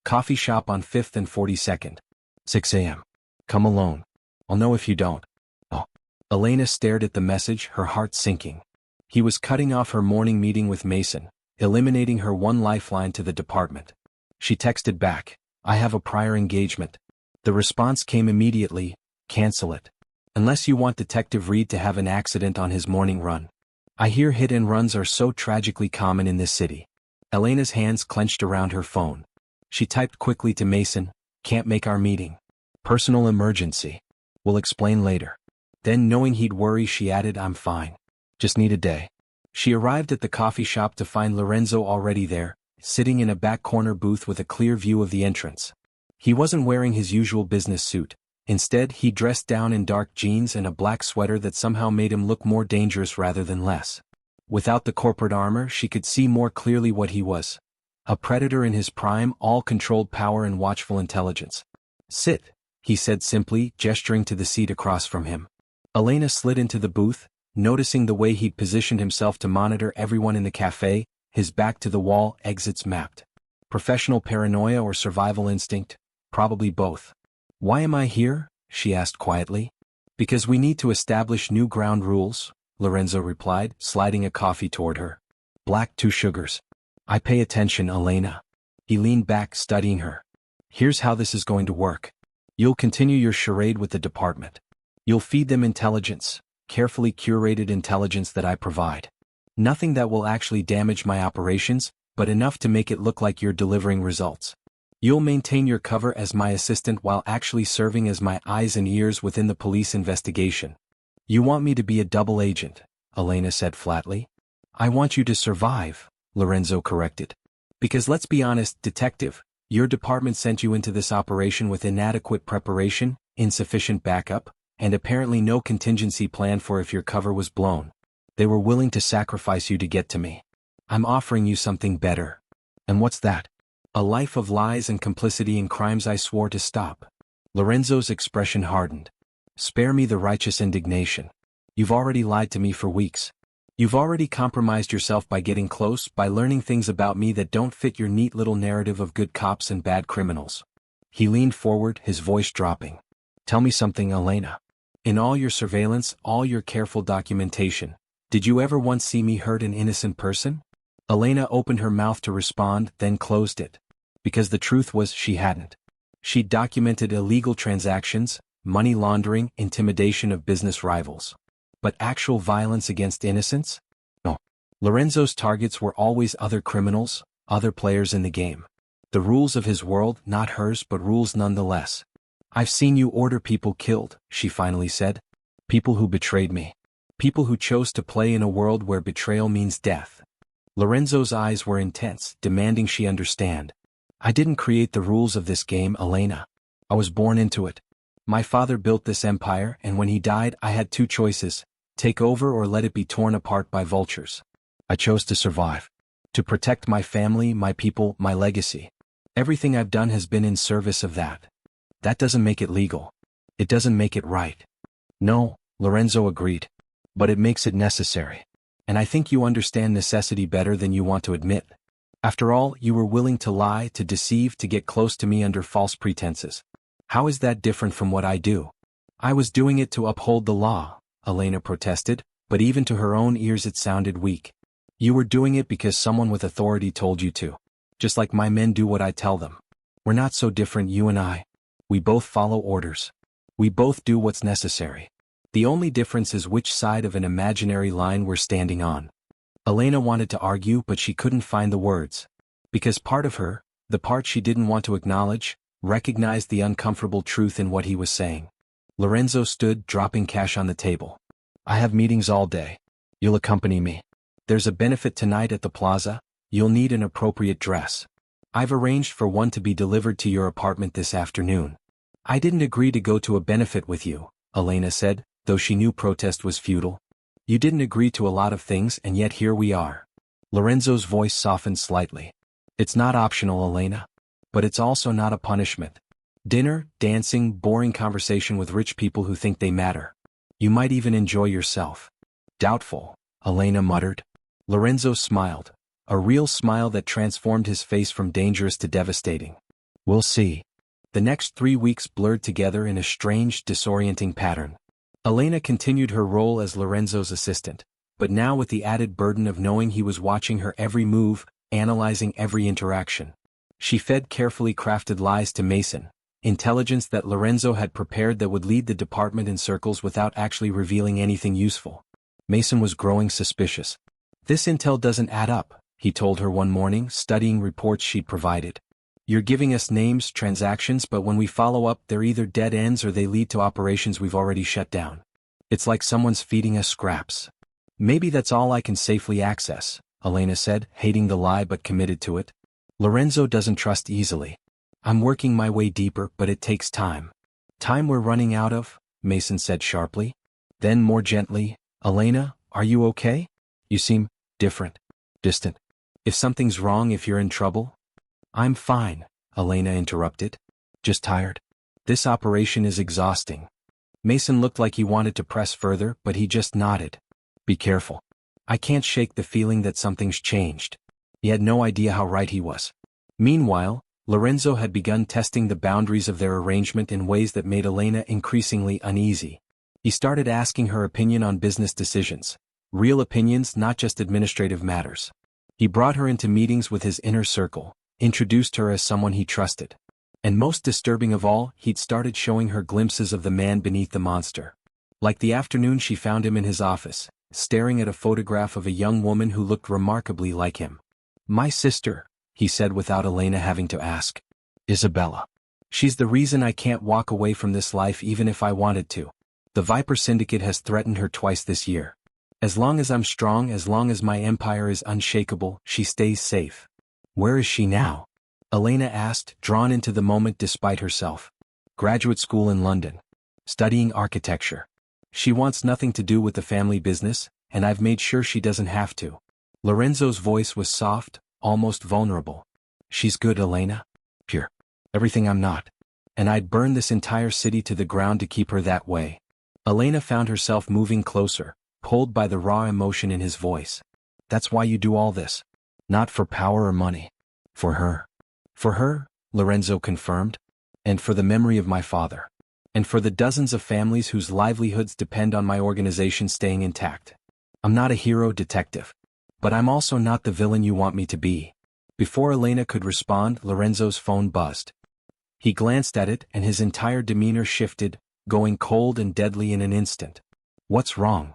Coffee shop on 5th and 42nd. 6 a.m. Come alone. I'll know if you don't. Oh. Elena stared at the message, her heart sinking. He was cutting off her morning meeting with Mason, eliminating her one lifeline to the department. She texted back, I have a prior engagement. The response came immediately, cancel it. Unless you want Detective Reed to have an accident on his morning run. I hear hit and runs are so tragically common in this city. Elena's hands clenched around her phone. She typed quickly to Mason, can't make our meeting. Personal emergency. We'll explain later. Then, knowing he'd worry, she added, I'm fine. Just need a day. She arrived at the coffee shop to find Lorenzo already there, sitting in a back corner booth with a clear view of the entrance. He wasn't wearing his usual business suit. Instead, he dressed down in dark jeans and a black sweater that somehow made him look more dangerous rather than less. Without the corporate armor, she could see more clearly what he was. A predator in his prime, all-controlled power and watchful intelligence. Sit, he said simply, gesturing to the seat across from him. Elena slid into the booth, noticing the way he'd positioned himself to monitor everyone in the cafe, his back to the wall, exits mapped. Professional paranoia or survival instinct? Probably both. Why am I here? She asked quietly. Because we need to establish new ground rules, Lorenzo replied, sliding a coffee toward her. Black, 2 sugars. I pay attention, Elena. He leaned back, studying her. Here's how this is going to work. You'll continue your charade with the department. You'll feed them intelligence, carefully curated intelligence that I provide. Nothing that will actually damage my operations, but enough to make it look like you're delivering results. You'll maintain your cover as my assistant while actually serving as my eyes and ears within the police investigation. You want me to be a double agent, Elena said flatly. I want you to survive, Lorenzo corrected. Because let's be honest, detective, your department sent you into this operation with inadequate preparation, insufficient backup, and apparently no contingency plan for if your cover was blown. They were willing to sacrifice you to get to me. I'm offering you something better. And what's that? A life of lies and complicity in crimes I swore to stop. Lorenzo's expression hardened. Spare me the righteous indignation. You've already lied to me for weeks. You've already compromised yourself by getting close, by learning things about me that don't fit your neat little narrative of good cops and bad criminals. He leaned forward, his voice dropping. Tell me something, Elena. In all your surveillance, all your careful documentation, did you ever once see me hurt an innocent person? Elena opened her mouth to respond, then closed it. Because the truth was, she hadn't. She'd documented illegal transactions, money laundering, intimidation of business rivals. But actual violence against innocents? No. Lorenzo's targets were always other criminals, other players in the game. The rules of his world, not hers, but rules nonetheless. I've seen you order people killed, she finally said. People who betrayed me. People who chose to play in a world where betrayal means death. Lorenzo's eyes were intense, demanding she understand. I didn't create the rules of this game, Elena. I was born into it. My father built this empire, and when he died, I had 2 choices: take over or let it be torn apart by vultures. I chose to survive. To protect my family, my people, my legacy. Everything I've done has been in service of that. That doesn't make it legal. It doesn't make it right. No, Lorenzo agreed. But it makes it necessary. And I think you understand necessity better than you want to admit. After all, you were willing to lie, to deceive, to get close to me under false pretenses. How is that different from what I do? I was doing it to uphold the law, Elena protested, but even to her own ears it sounded weak. You were doing it because someone with authority told you to. Just like my men do what I tell them. We're not so different, you and I. We both follow orders. We both do what's necessary. The only difference is which side of an imaginary line we're standing on. Elena wanted to argue, but she couldn't find the words. Because part of her, the part she didn't want to acknowledge, recognized the uncomfortable truth in what he was saying. Lorenzo stood, dropping cash on the table. I have meetings all day. You'll accompany me. There's a benefit tonight at the plaza. You'll need an appropriate dress. I've arranged for one to be delivered to your apartment this afternoon. I didn't agree to go to a benefit with you, Elena said, though she knew protest was futile. You didn't agree to a lot of things and yet here we are. Lorenzo's voice softened slightly. It's not optional, Elena. But it's also not a punishment. Dinner, dancing, boring conversation with rich people who think they matter. You might even enjoy yourself. Doubtful, Elena muttered. Lorenzo smiled, a real smile that transformed his face from dangerous to devastating. We'll see. The next 3 weeks blurred together in a strange, disorienting pattern. Elena continued her role as Lorenzo's assistant, but now with the added burden of knowing he was watching her every move, analyzing every interaction. She fed carefully crafted lies to Mason, intelligence that Lorenzo had prepared that would lead the department in circles without actually revealing anything useful. Mason was growing suspicious. This intel doesn't add up, he told her one morning, studying reports she'd provided. You're giving us names, transactions, but when we follow up, they're either dead ends or they lead to operations we've already shut down. It's like someone's feeding us scraps. Maybe that's all I can safely access, Elena said, hating the lie but committed to it. Lorenzo doesn't trust easily. I'm working my way deeper, but it takes time. Time we're running out of, Mason said sharply. Then more gently, Elena, are you okay? You seem different, distant. If something's wrong, if you're in trouble? I'm fine, Elena interrupted. Just tired. This operation is exhausting. Mason looked like he wanted to press further, but he just nodded. Be careful. I can't shake the feeling that something's changed. He had no idea how right he was. Meanwhile, Lorenzo had begun testing the boundaries of their arrangement in ways that made Elena increasingly uneasy. He started asking her opinion on business decisions. Real opinions, not just administrative matters. He brought her into meetings with his inner circle, introduced her as someone he trusted. And most disturbing of all, he'd started showing her glimpses of the man beneath the monster. Like the afternoon she found him in his office, staring at a photograph of a young woman who looked remarkably like him. My sister, he said without Elena having to ask. Isabella. She's the reason I can't walk away from this life even if I wanted to. The Viper Syndicate has threatened her twice this year. As long as I'm strong, as long as my empire is unshakable, she stays safe. Where is she now? Elena asked, drawn into the moment despite herself. Graduate school in London. Studying architecture. She wants nothing to do with the family business, and I've made sure she doesn't have to. Lorenzo's voice was soft, almost vulnerable. She's good, Elena. Pure. Everything I'm not. And I'd burn this entire city to the ground to keep her that way. Elena found herself moving closer, pulled by the raw emotion in his voice. That's why you do all this. Not for power or money. For her. For her, Lorenzo confirmed. And for the memory of my father. And for the dozens of families whose livelihoods depend on my organization staying intact. I'm not a hero detective. But I'm also not the villain you want me to be. Before Elena could respond, Lorenzo's phone buzzed. He glanced at it and his entire demeanor shifted, going cold and deadly in an instant. What's wrong?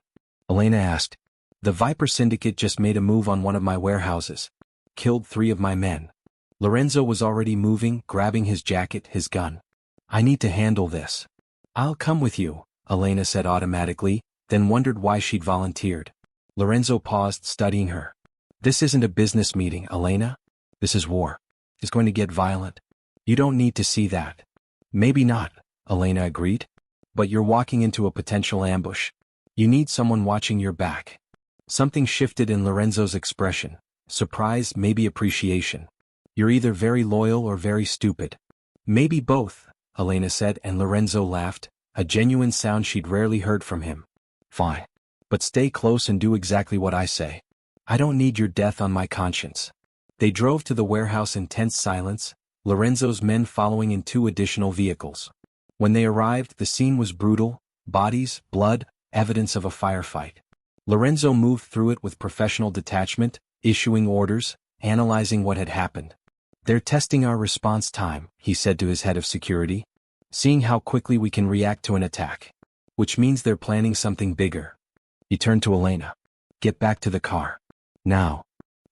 Elena asked. The Viper Syndicate just made a move on one of my warehouses. Killed 3 of my men. Lorenzo was already moving, grabbing his jacket, his gun. I need to handle this. I'll come with you, Elena said automatically, then wondered why she'd volunteered. Lorenzo paused, studying her. This isn't a business meeting, Elena. This is war. It's going to get violent. You don't need to see that. Maybe not, Elena agreed. But you're walking into a potential ambush. You need someone watching your back. Something shifted in Lorenzo's expression. Surprise, maybe appreciation. You're either very loyal or very stupid. Maybe both, Elena said, and Lorenzo laughed, a genuine sound she'd rarely heard from him. Fine. But stay close and do exactly what I say. I don't need your death on my conscience. They drove to the warehouse in tense silence, Lorenzo's men following in 2 additional vehicles. When they arrived, the scene was brutal, bodies, blood, evidence of a firefight. Lorenzo moved through it with professional detachment, issuing orders, analyzing what had happened. They're testing our response time, he said to his head of security. Seeing how quickly we can react to an attack. Which means they're planning something bigger. He turned to Elena. Get back to the car. Now.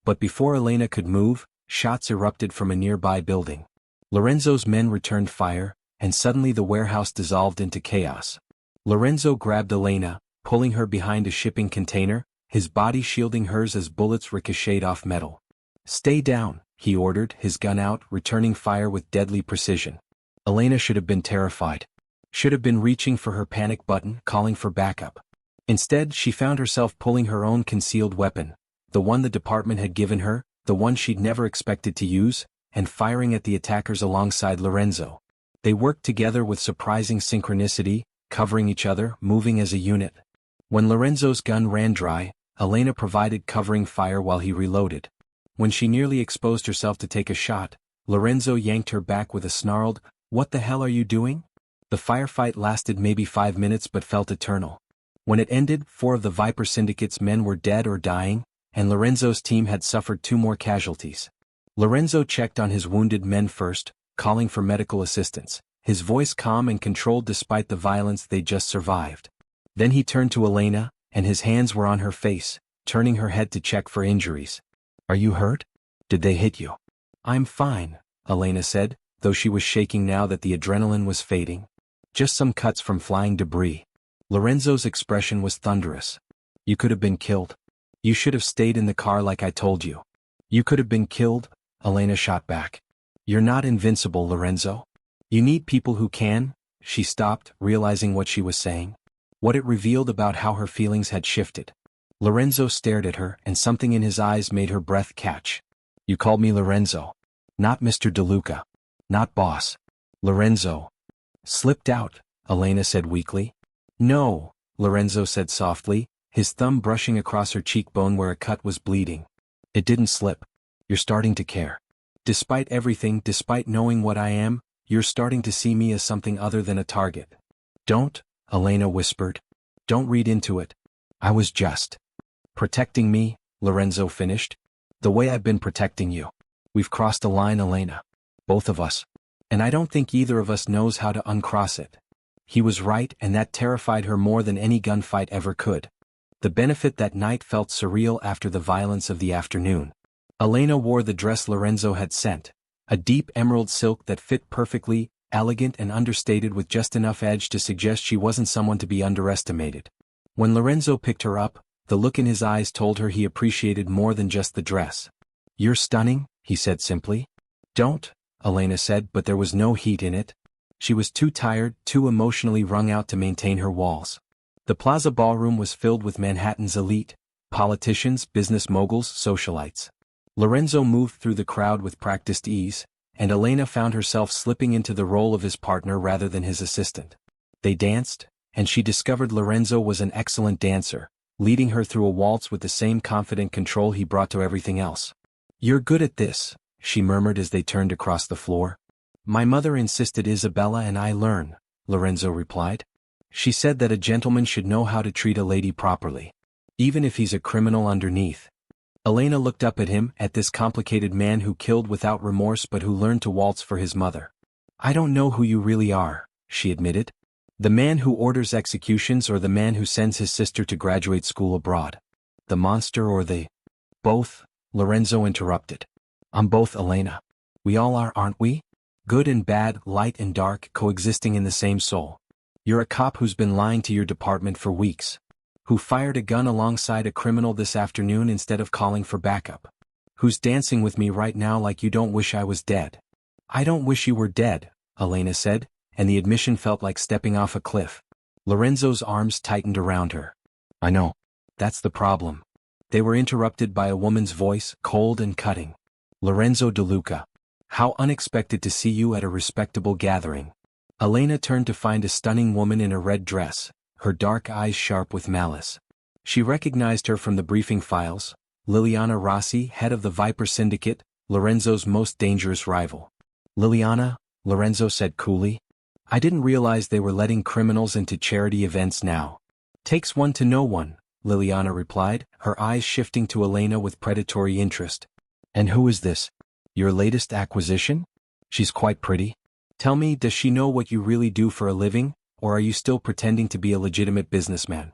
But before Elena could move, shots erupted from a nearby building. Lorenzo's men returned fire, and suddenly the warehouse dissolved into chaos. Lorenzo grabbed Elena, pulling her behind a shipping container, his body shielding hers as bullets ricocheted off metal. "Stay down," he ordered, his gun out, returning fire with deadly precision. Elena should have been terrified. Should have been reaching for her panic button, calling for backup. Instead, she found herself pulling her own concealed weapon, the one the department had given her, the one she'd never expected to use, and firing at the attackers alongside Lorenzo. They worked together with surprising synchronicity, covering each other, moving as a unit. When Lorenzo's gun ran dry, Elena provided covering fire while he reloaded. When she nearly exposed herself to take a shot, Lorenzo yanked her back with a snarled, "What the hell are you doing?" The firefight lasted maybe 5 minutes but felt eternal. When it ended, 4 of the Viper Syndicate's men were dead or dying, and Lorenzo's team had suffered 2 more casualties. Lorenzo checked on his wounded men first, calling for medical assistance, his voice calm and controlled despite the violence they'd just survived. Then he turned to Elena, and his hands were on her face, turning her head to check for injuries. "Are you hurt? Did they hit you?" "I'm fine," Elena said, though she was shaking now that the adrenaline was fading. "Just some cuts from flying debris." Lorenzo's expression was thunderous. "You could have been killed. You should have stayed in the car like I told you." "You could have been killed," Elena shot back. "You're not invincible, Lorenzo. You need people who can." She stopped, realizing what she was saying. What it revealed about how her feelings had shifted. Lorenzo stared at her, and something in his eyes made her breath catch. "You called me Lorenzo. Not Mr. DeLuca. Not boss. Lorenzo." "Slipped out," Elena said weakly. "No," Lorenzo said softly, his thumb brushing across her cheekbone where a cut was bleeding. "It didn't slip. You're starting to care. Despite everything, despite knowing what I am, you're starting to see me as something other than a target." "Don't," Elena whispered. "Don't read into it. I was just protecting me," Lorenzo finished. "The way I've been protecting you. We've crossed a line, Elena. Both of us. And I don't think either of us knows how to uncross it." He was right, and that terrified her more than any gunfight ever could. The benefit that night felt surreal after the violence of the afternoon. Elena wore the dress Lorenzo had sent, a deep emerald silk that fit perfectly, elegant and understated with just enough edge to suggest she wasn't someone to be underestimated. When Lorenzo picked her up, the look in his eyes told her he appreciated more than just the dress. "You're stunning," he said simply. "Don't," Elena said, but there was no heat in it. She was too tired, too emotionally wrung out to maintain her walls. The Plaza Ballroom was filled with Manhattan's elite, politicians, business moguls, socialites. Lorenzo moved through the crowd with practiced ease, and Elena found herself slipping into the role of his partner rather than his assistant. They danced, and she discovered Lorenzo was an excellent dancer, leading her through a waltz with the same confident control he brought to everything else. "You're good at this," she murmured as they turned across the floor. "My mother insisted Isabella and I learn," Lorenzo replied. "She said that a gentleman should know how to treat a lady properly, even if he's a criminal underneath." Elena looked up at him, at this complicated man who killed without remorse but who learned to waltz for his mother. "I don't know who you really are," she admitted. "The man who orders executions or the man who sends his sister to graduate school abroad? The monster or the—" "Both," Lorenzo interrupted. "I'm both, Elena. We all are, aren't we? Good and bad, light and dark, coexisting in the same soul. You're a cop who's been lying to your department for weeks. Who fired a gun alongside a criminal this afternoon instead of calling for backup. Who's dancing with me right now like you don't wish I was dead." "I don't wish you were dead," Elena said, and the admission felt like stepping off a cliff. Lorenzo's arms tightened around her. "I know. That's the problem." They were interrupted by a woman's voice, cold and cutting. "Lorenzo DeLuca. How unexpected to see you at a respectable gathering." Elena turned to find a stunning woman in a red dress, her dark eyes sharp with malice. She recognized her from the briefing files, Liliana Rossi, head of the Viper Syndicate, Lorenzo's most dangerous rival. "Liliana," Lorenzo said coolly. "I didn't realize they were letting criminals into charity events now." "Takes one to know one," Liliana replied, her eyes shifting to Elena with predatory interest. "And who is this? Your latest acquisition? She's quite pretty. Tell me, does she know what you really do for a living, or are you still pretending to be a legitimate businessman?"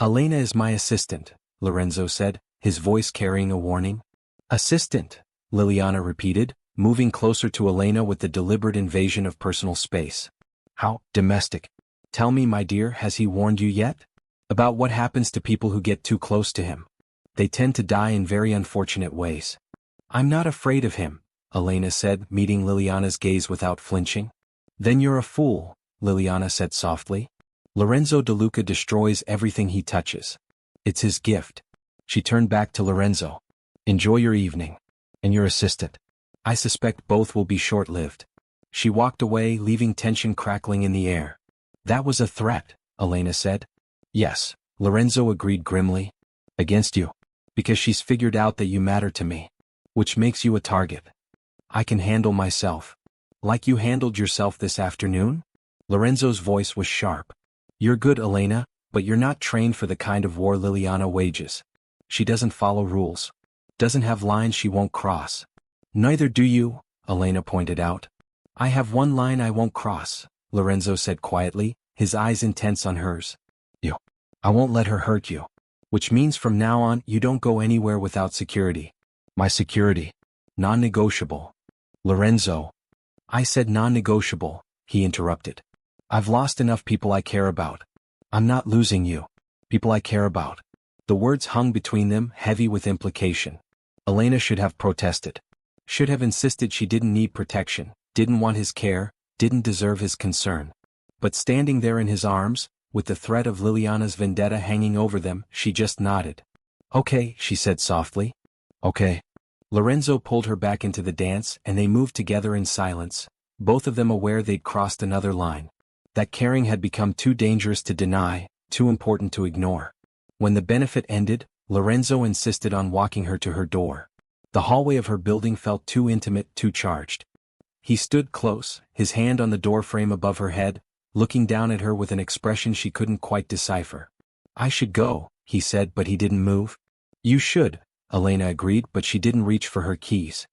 "Elena is my assistant," Lorenzo said, his voice carrying a warning. "Assistant," Liliana repeated, moving closer to Elena with the deliberate invasion of personal space. How domestic. Tell me, my dear, has he warned you yet? About what happens to people who get too close to him? They tend to die in very unfortunate ways. I'm not afraid of him, Elena said, meeting Liliana's gaze without flinching. Then you're a fool, Liliana said softly. Lorenzo DeLuca destroys everything he touches. It's his gift. She turned back to Lorenzo. Enjoy your evening. And your assistant. I suspect both will be short-lived. She walked away, leaving tension crackling in the air. That was a threat, Elena said. Yes, Lorenzo agreed grimly. Against you. Because she's figured out that you matter to me. Which makes you a target. I can handle myself. Like you handled yourself this afternoon? Lorenzo's voice was sharp. You're good, Elena, but you're not trained for the kind of war Liliana wages. She doesn't follow rules. Doesn't have lines she won't cross. Neither do you, Elena pointed out. I have one line I won't cross, Lorenzo said quietly, his eyes intense on hers. I won't let her hurt you. Which means from now on you don't go anywhere without security. My security. Non-negotiable. Lorenzo. I said non-negotiable, he interrupted. I've lost enough people I care about. I'm not losing you. People I care about. The words hung between them, heavy with implication. Elena should have protested. Should have insisted she didn't need protection, didn't want his care, didn't deserve his concern. But standing there in his arms, with the threat of Liliana's vendetta hanging over them, she just nodded. Okay, she said softly. Okay. Lorenzo pulled her back into the dance and they moved together in silence, both of them aware they'd crossed another line. That caring had become too dangerous to deny, too important to ignore. When the benefit ended, Lorenzo insisted on walking her to her door. The hallway of her building felt too intimate, too charged. He stood close, his hand on the doorframe above her head, looking down at her with an expression she couldn't quite decipher. I should go, he said, but he didn't move. You should, Elena agreed, but she didn't reach for her keys.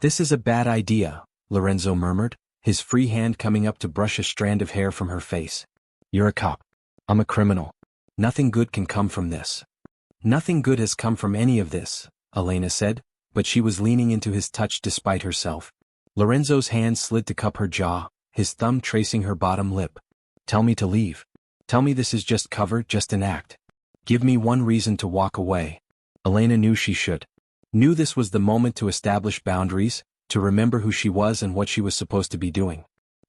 This is a bad idea, Lorenzo murmured, his free hand coming up to brush a strand of hair from her face. You're a cop. I'm a criminal. Nothing good can come from this. Nothing good has come from any of this, Elena said, but she was leaning into his touch despite herself. Lorenzo's hand slid to cup her jaw, his thumb tracing her bottom lip. Tell me to leave. Tell me this is just cover, just an act. Give me one reason to walk away. Elena knew she should. Knew this was the moment to establish boundaries, to remember who she was and what she was supposed to be doing.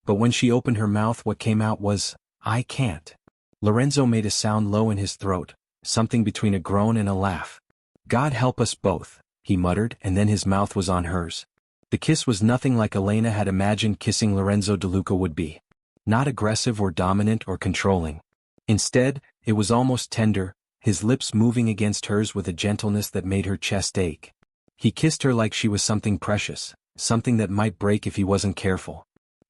But when she opened her mouth, what came out was, I can't. Lorenzo made a sound low in his throat, something between a groan and a laugh. God help us both, he muttered, and then his mouth was on hers. The kiss was nothing like Elena had imagined kissing Lorenzo DeLuca would be. Not aggressive or dominant or controlling. Instead, it was almost tender, his lips moving against hers with a gentleness that made her chest ache. He kissed her like she was something precious, something that might break if he wasn't careful.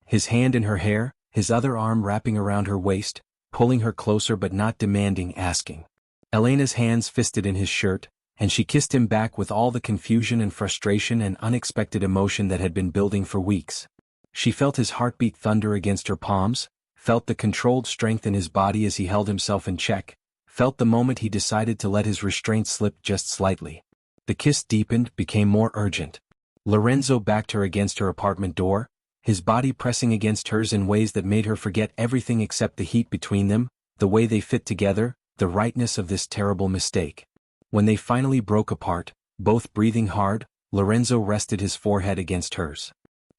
His hand in her hair, his other arm wrapping around her waist, pulling her closer but not demanding, asking. Elena's hands fisted in his shirt, and she kissed him back with all the confusion and frustration and unexpected emotion that had been building for weeks. She felt his heartbeat thunder against her palms, felt the controlled strength in his body as he held himself in check, felt the moment he decided to let his restraint slip just slightly. The kiss deepened, became more urgent. Lorenzo backed her against her apartment door, his body pressing against hers in ways that made her forget everything except the heat between them, the way they fit together, the rightness of this terrible mistake. When they finally broke apart, both breathing hard, Lorenzo rested his forehead against hers.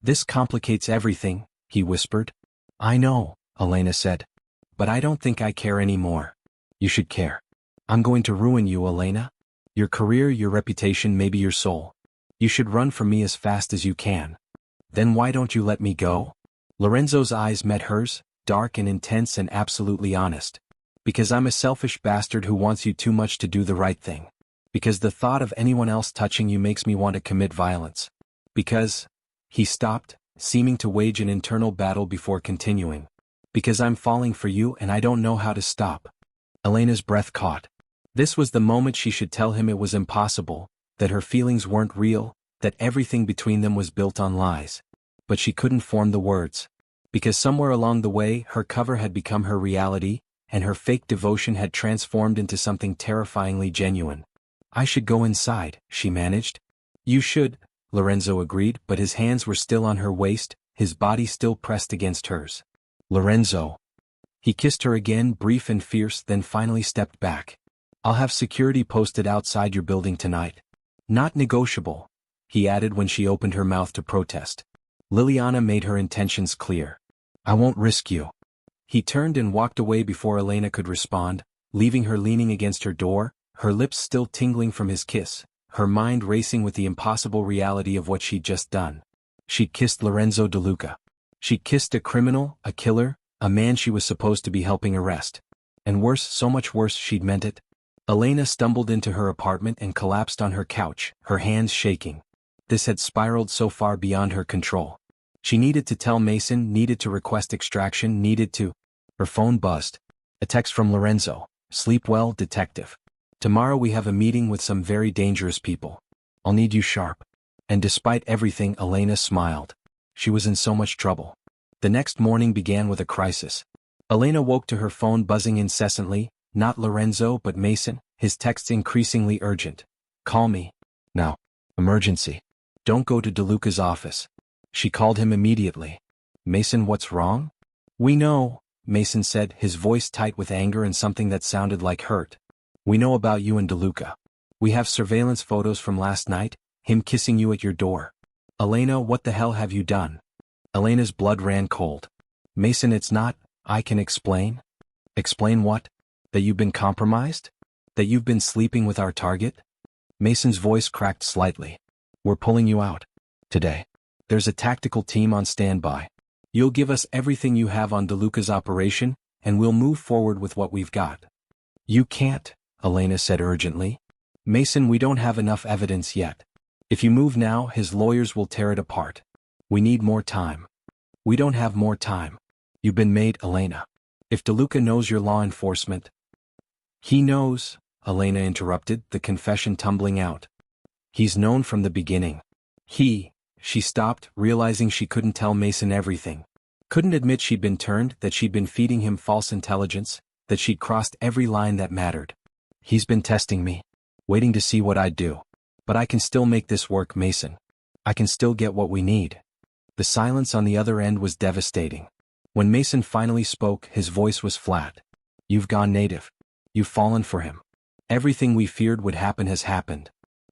This complicates everything, he whispered. I know, Elena said. But I don't think I care anymore. You should care. I'm going to ruin you, Elena. Your career, your reputation, maybe your soul. You should run from me as fast as you can. Then why don't you let me go? Lorenzo's eyes met hers, dark and intense and absolutely honest. Because I'm a selfish bastard who wants you too much to do the right thing. Because the thought of anyone else touching you makes me want to commit violence. Because... He stopped, seeming to wage an internal battle before continuing. Because I'm falling for you and I don't know how to stop. Elena's breath caught. This was the moment she should tell him it was impossible, that her feelings weren't real, that everything between them was built on lies. But she couldn't form the words. Because somewhere along the way her cover had become her reality, and her fake devotion had transformed into something terrifyingly genuine. I should go inside, she managed. You should, Lorenzo agreed, but his hands were still on her waist, his body still pressed against hers. Lorenzo. He kissed her again, brief and fierce, then finally stepped back. I'll have security posted outside your building tonight. Not negotiable, he added when she opened her mouth to protest. Liliana made her intentions clear. I won't risk you. He turned and walked away before Elena could respond, leaving her leaning against her door, her lips still tingling from his kiss, her mind racing with the impossible reality of what she'd just done. She'd kissed Lorenzo DeLuca. She'd kissed a criminal, a killer, a man she was supposed to be helping arrest. And worse, so much worse, she'd meant it. Elena stumbled into her apartment and collapsed on her couch, her hands shaking. This had spiraled so far beyond her control. She needed to tell Mason, needed to request extraction, needed to... Her phone buzzed. A text from Lorenzo. Sleep well, detective. Tomorrow we have a meeting with some very dangerous people. I'll need you sharp. And despite everything, Elena smiled. She was in so much trouble. The next morning began with a crisis. Elena woke to her phone buzzing incessantly, not Lorenzo but Mason, his texts increasingly urgent. Call me. Now. Emergency. Don't go to DeLuca's office. She called him immediately. Mason, what's wrong? We know, Mason said, his voice tight with anger and something that sounded like hurt. We know about you and DeLuca. We have surveillance photos from last night, him kissing you at your door. Elena, what the hell have you done? Elena's blood ran cold. Mason, it's not, I can explain. Explain what? That you've been compromised? That you've been sleeping with our target? Mason's voice cracked slightly. We're pulling you out. Today. There's a tactical team on standby. You'll give us everything you have on DeLuca's operation, and we'll move forward with what we've got. You can't, Elena said urgently. Mason, we don't have enough evidence yet. If you move now, his lawyers will tear it apart. We need more time. We don't have more time. You've been made, Elena. If DeLuca knows you're law enforcement... He knows, Elena interrupted, the confession tumbling out. He's known from the beginning. She stopped, realizing she couldn't tell Mason everything. Couldn't admit she'd been turned, that she'd been feeding him false intelligence, that she'd crossed every line that mattered. He's been testing me, waiting to see what I'd do. But I can still make this work, Mason. I can still get what we need. The silence on the other end was devastating. When Mason finally spoke, his voice was flat. You've gone native. You've fallen for him. Everything we feared would happen has happened.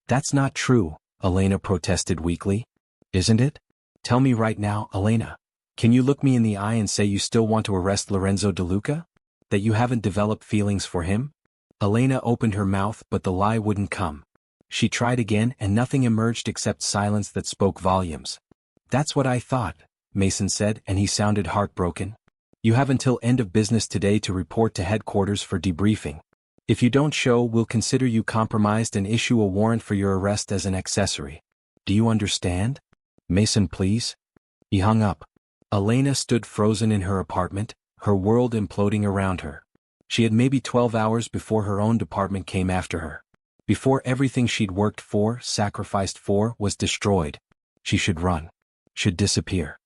That's not true, Elena protested weakly. Isn't it? Tell me right now, Elena. Can you look me in the eye and say you still want to arrest Lorenzo DeLuca? That you haven't developed feelings for him? Elena opened her mouth, but the lie wouldn't come. She tried again, and nothing emerged except silence that spoke volumes. That's what I thought, Mason said, and he sounded heartbroken. You have until end of business today to report to headquarters for debriefing. If you don't show, we'll consider you compromised and issue a warrant for your arrest as an accessory. Do you understand? Mason, please? He hung up. Elena stood frozen in her apartment, her world imploding around her. She had maybe 12 hours before her own department came after her. Before everything she'd worked for, sacrificed for, was destroyed. She should run. Should disappear.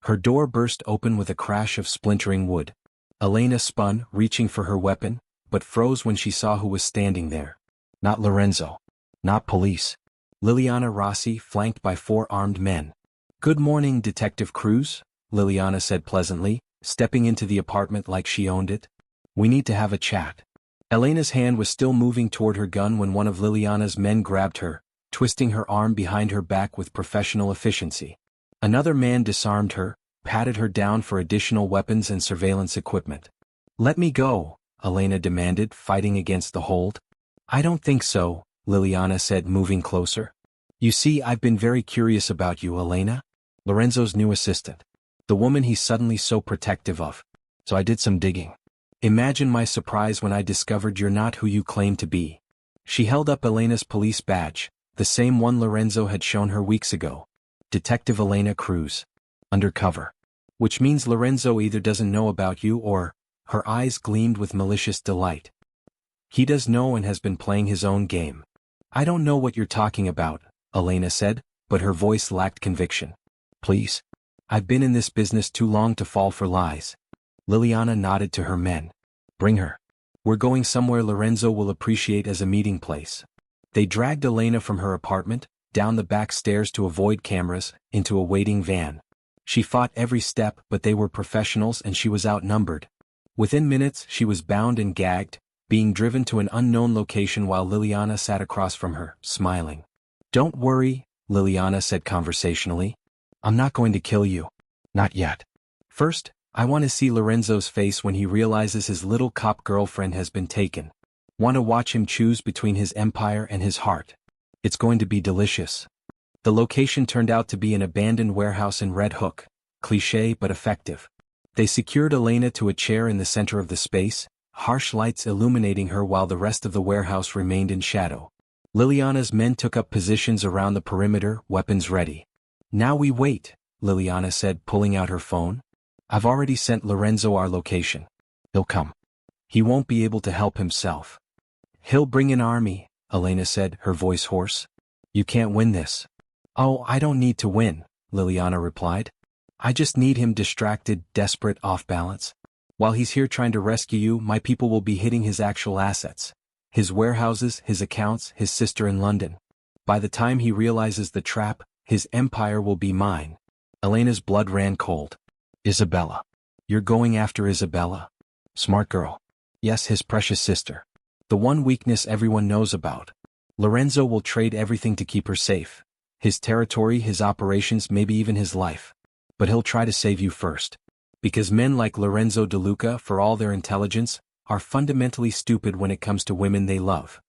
Her door burst open with a crash of splintering wood. Elena spun, reaching for her weapon, but froze when she saw who was standing there. Not Lorenzo. Not police. Liliana Rossi, flanked by 4 armed men. Good morning, Detective Cruz, Liliana said pleasantly, stepping into the apartment like she owned it. We need to have a chat. Elena's hand was still moving toward her gun when one of Liliana's men grabbed her, twisting her arm behind her back with professional efficiency. Another man disarmed her, patted her down for additional weapons and surveillance equipment. Let me go, Elena demanded, fighting against the hold. I don't think so, Liliana said, moving closer. You see, I've been very curious about you, Elena. Lorenzo's new assistant. The woman he's suddenly so protective of. So I did some digging. Imagine my surprise when I discovered you're not who you claim to be. She held up Elena's police badge, the same one Lorenzo had shown her weeks ago. Detective Elena Cruz. Undercover. Which means Lorenzo either doesn't know about you or... Her eyes gleamed with malicious delight. He does know and has been playing his own game. I don't know what you're talking about, Elena said, but her voice lacked conviction. Please. I've been in this business too long to fall for lies. Liliana nodded to her men. Bring her. We're going somewhere Lorenzo will appreciate as a meeting place. They dragged Elena from her apartment, down the back stairs to avoid cameras, into a waiting van. She fought every step, but they were professionals and she was outnumbered. Within minutes she was bound and gagged, being driven to an unknown location while Liliana sat across from her, smiling. "Don't worry," Liliana said conversationally. "I'm not going to kill you. Not yet. First, I want to see Lorenzo's face when he realizes his little cop girlfriend has been taken. Want to watch him choose between his empire and his heart. It's going to be delicious." The location turned out to be an abandoned warehouse in Red Hook, cliché but effective. They secured Elena to a chair in the center of the space, harsh lights illuminating her while the rest of the warehouse remained in shadow. Liliana's men took up positions around the perimeter, weapons ready. "Now we wait," Liliana said, pulling out her phone. "I've already sent Lorenzo our location. He'll come. He won't be able to help himself." "He'll bring an army," Elena said, her voice hoarse. "You can't win this." "Oh, I don't need to win," Liliana replied. "I just need him distracted, desperate, off balance. While he's here trying to rescue you, my people will be hitting his actual assets. His warehouses, his accounts, his sister in London. By the time he realizes the trap, his empire will be mine." Elena's blood ran cold. "Isabella. You're going after Isabella? Smart girl. Yes, his precious sister. The one weakness everyone knows about. Lorenzo will trade everything to keep her safe. His territory, his operations, maybe even his life. But he'll try to save you first. Because men like Lorenzo DeLuca, for all their intelligence, are fundamentally stupid when it comes to women they love."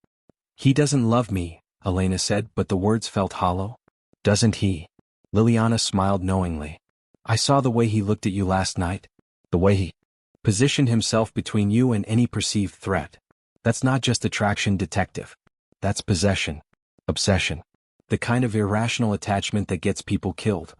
"He doesn't love me," Elena said, but the words felt hollow. "Doesn't he?" Liliana smiled knowingly. "I saw the way he looked at you last night. The way he positioned himself between you and any perceived threat. That's not just attraction, detective. That's possession. Obsession. The kind of irrational attachment that gets people killed."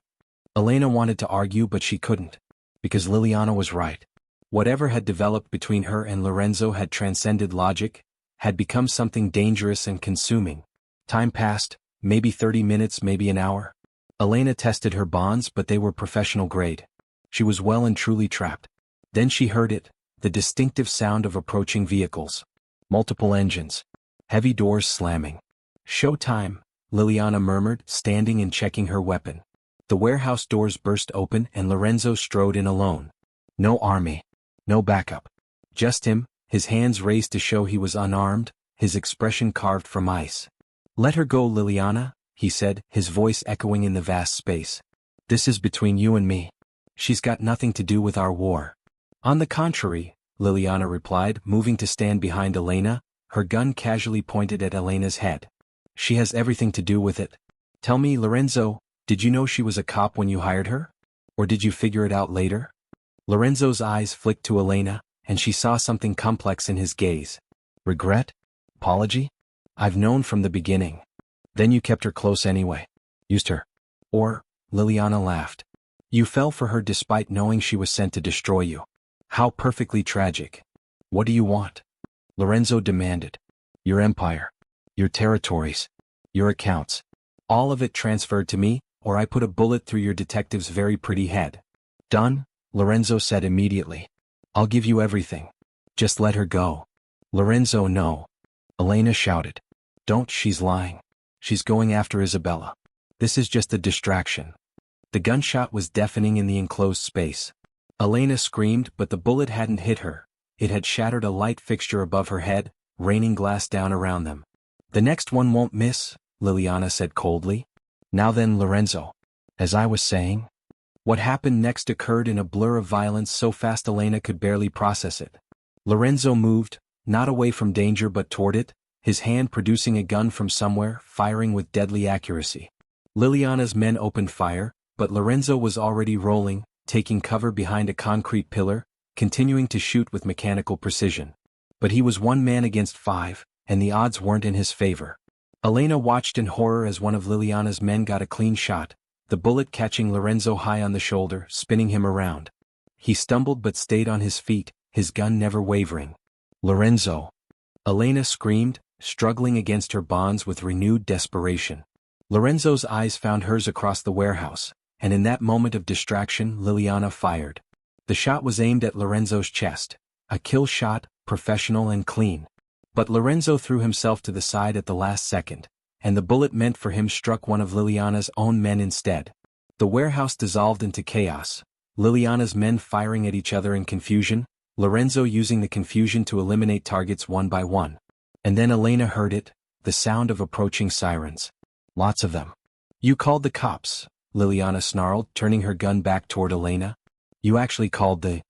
Elena wanted to argue, but she couldn't. Because Liliana was right. Whatever had developed between her and Lorenzo had transcended logic, had become something dangerous and consuming. Time passed, maybe 30 minutes, maybe an hour. Elena tested her bonds, but they were professional grade. She was well and truly trapped. Then she heard it, the distinctive sound of approaching vehicles. Multiple engines. Heavy doors slamming. "Showtime," Liliana murmured, standing and checking her weapon. The warehouse doors burst open and Lorenzo strode in alone. No army. No backup. Just him, his hands raised to show he was unarmed, his expression carved from ice. "Let her go, Liliana," he said, his voice echoing in the vast space. "This is between you and me. She's got nothing to do with our war." "On the contrary," Liliana replied, moving to stand behind Elena, her gun casually pointed at Elena's head. "She has everything to do with it. Tell me, Lorenzo, did you know she was a cop when you hired her? Or did you figure it out later?" Lorenzo's eyes flicked to Elena, and she saw something complex in his gaze. "Regret? Apology? I've known from the beginning. Then you kept her close anyway. Used her. Or," Liliana laughed. "You fell for her despite knowing she was sent to destroy you. How perfectly tragic. What do you want?" Lorenzo demanded. "Your empire. Your territories. Your accounts. All of it transferred to me, or I put a bullet through your detective's very pretty head." "Done," Lorenzo said immediately. "I'll give you everything. Just let her go." "Lorenzo, no." Elena shouted. "Don't, she's lying. She's going after Isabella. This is just a distraction." The gunshot was deafening in the enclosed space. Elena screamed, but the bullet hadn't hit her. It had shattered a light fixture above her head, raining glass down around them. "The next one won't miss," Liliana said coldly. "Now then, Lorenzo. As I was saying." What happened next occurred in a blur of violence so fast Elena could barely process it. Lorenzo moved, not away from danger but toward it, his hand producing a gun from somewhere, firing with deadly accuracy. Liliana's men opened fire, but Lorenzo was already rolling, taking cover behind a concrete pillar, continuing to shoot with mechanical precision. But he was one man against 5, and the odds weren't in his favor. Elena watched in horror as one of Liliana's men got a clean shot, the bullet catching Lorenzo high on the shoulder, spinning him around. He stumbled but stayed on his feet, his gun never wavering. "Lorenzo!" Elena screamed, struggling against her bonds with renewed desperation. Lorenzo's eyes found hers across the warehouse, and in that moment of distraction Liliana fired. The shot was aimed at Lorenzo's chest, a kill shot, professional and clean. But Lorenzo threw himself to the side at the last second, and the bullet meant for him struck one of Liliana's own men instead. The warehouse dissolved into chaos, Liliana's men firing at each other in confusion, Lorenzo using the confusion to eliminate targets one by one. And then Elena heard it, the sound of approaching sirens. Lots of them. You called the cops, Liliana snarled, turning her gun back toward Elena. You actually called the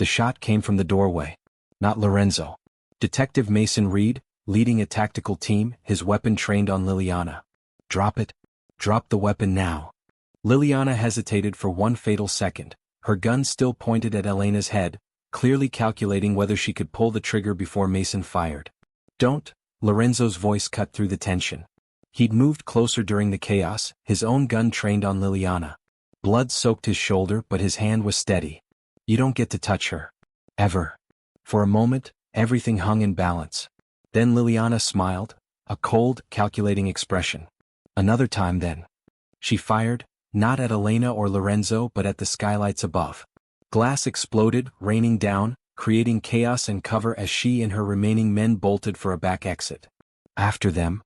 shot came from the doorway. Not Lorenzo. Detective Mason Reed, leading a tactical team, his weapon trained on Liliana. Drop it. Drop the weapon now. Liliana hesitated for one fatal second, her gun still pointed at Elena's head, clearly calculating whether she could pull the trigger before Mason fired. Don't, Lorenzo's voice cut through the tension. He'd moved closer during the chaos, his own gun trained on Liliana. Blood soaked his shoulder but his hand was steady. You don't get to touch her. Ever. For a moment, everything hung in balance. Then Liliana smiled, a cold, calculating expression. Another time then. She fired, not at Elena or Lorenzo but at the skylights above. Glass exploded, raining down, creating chaos and cover as she and her remaining men bolted for a back exit. After them.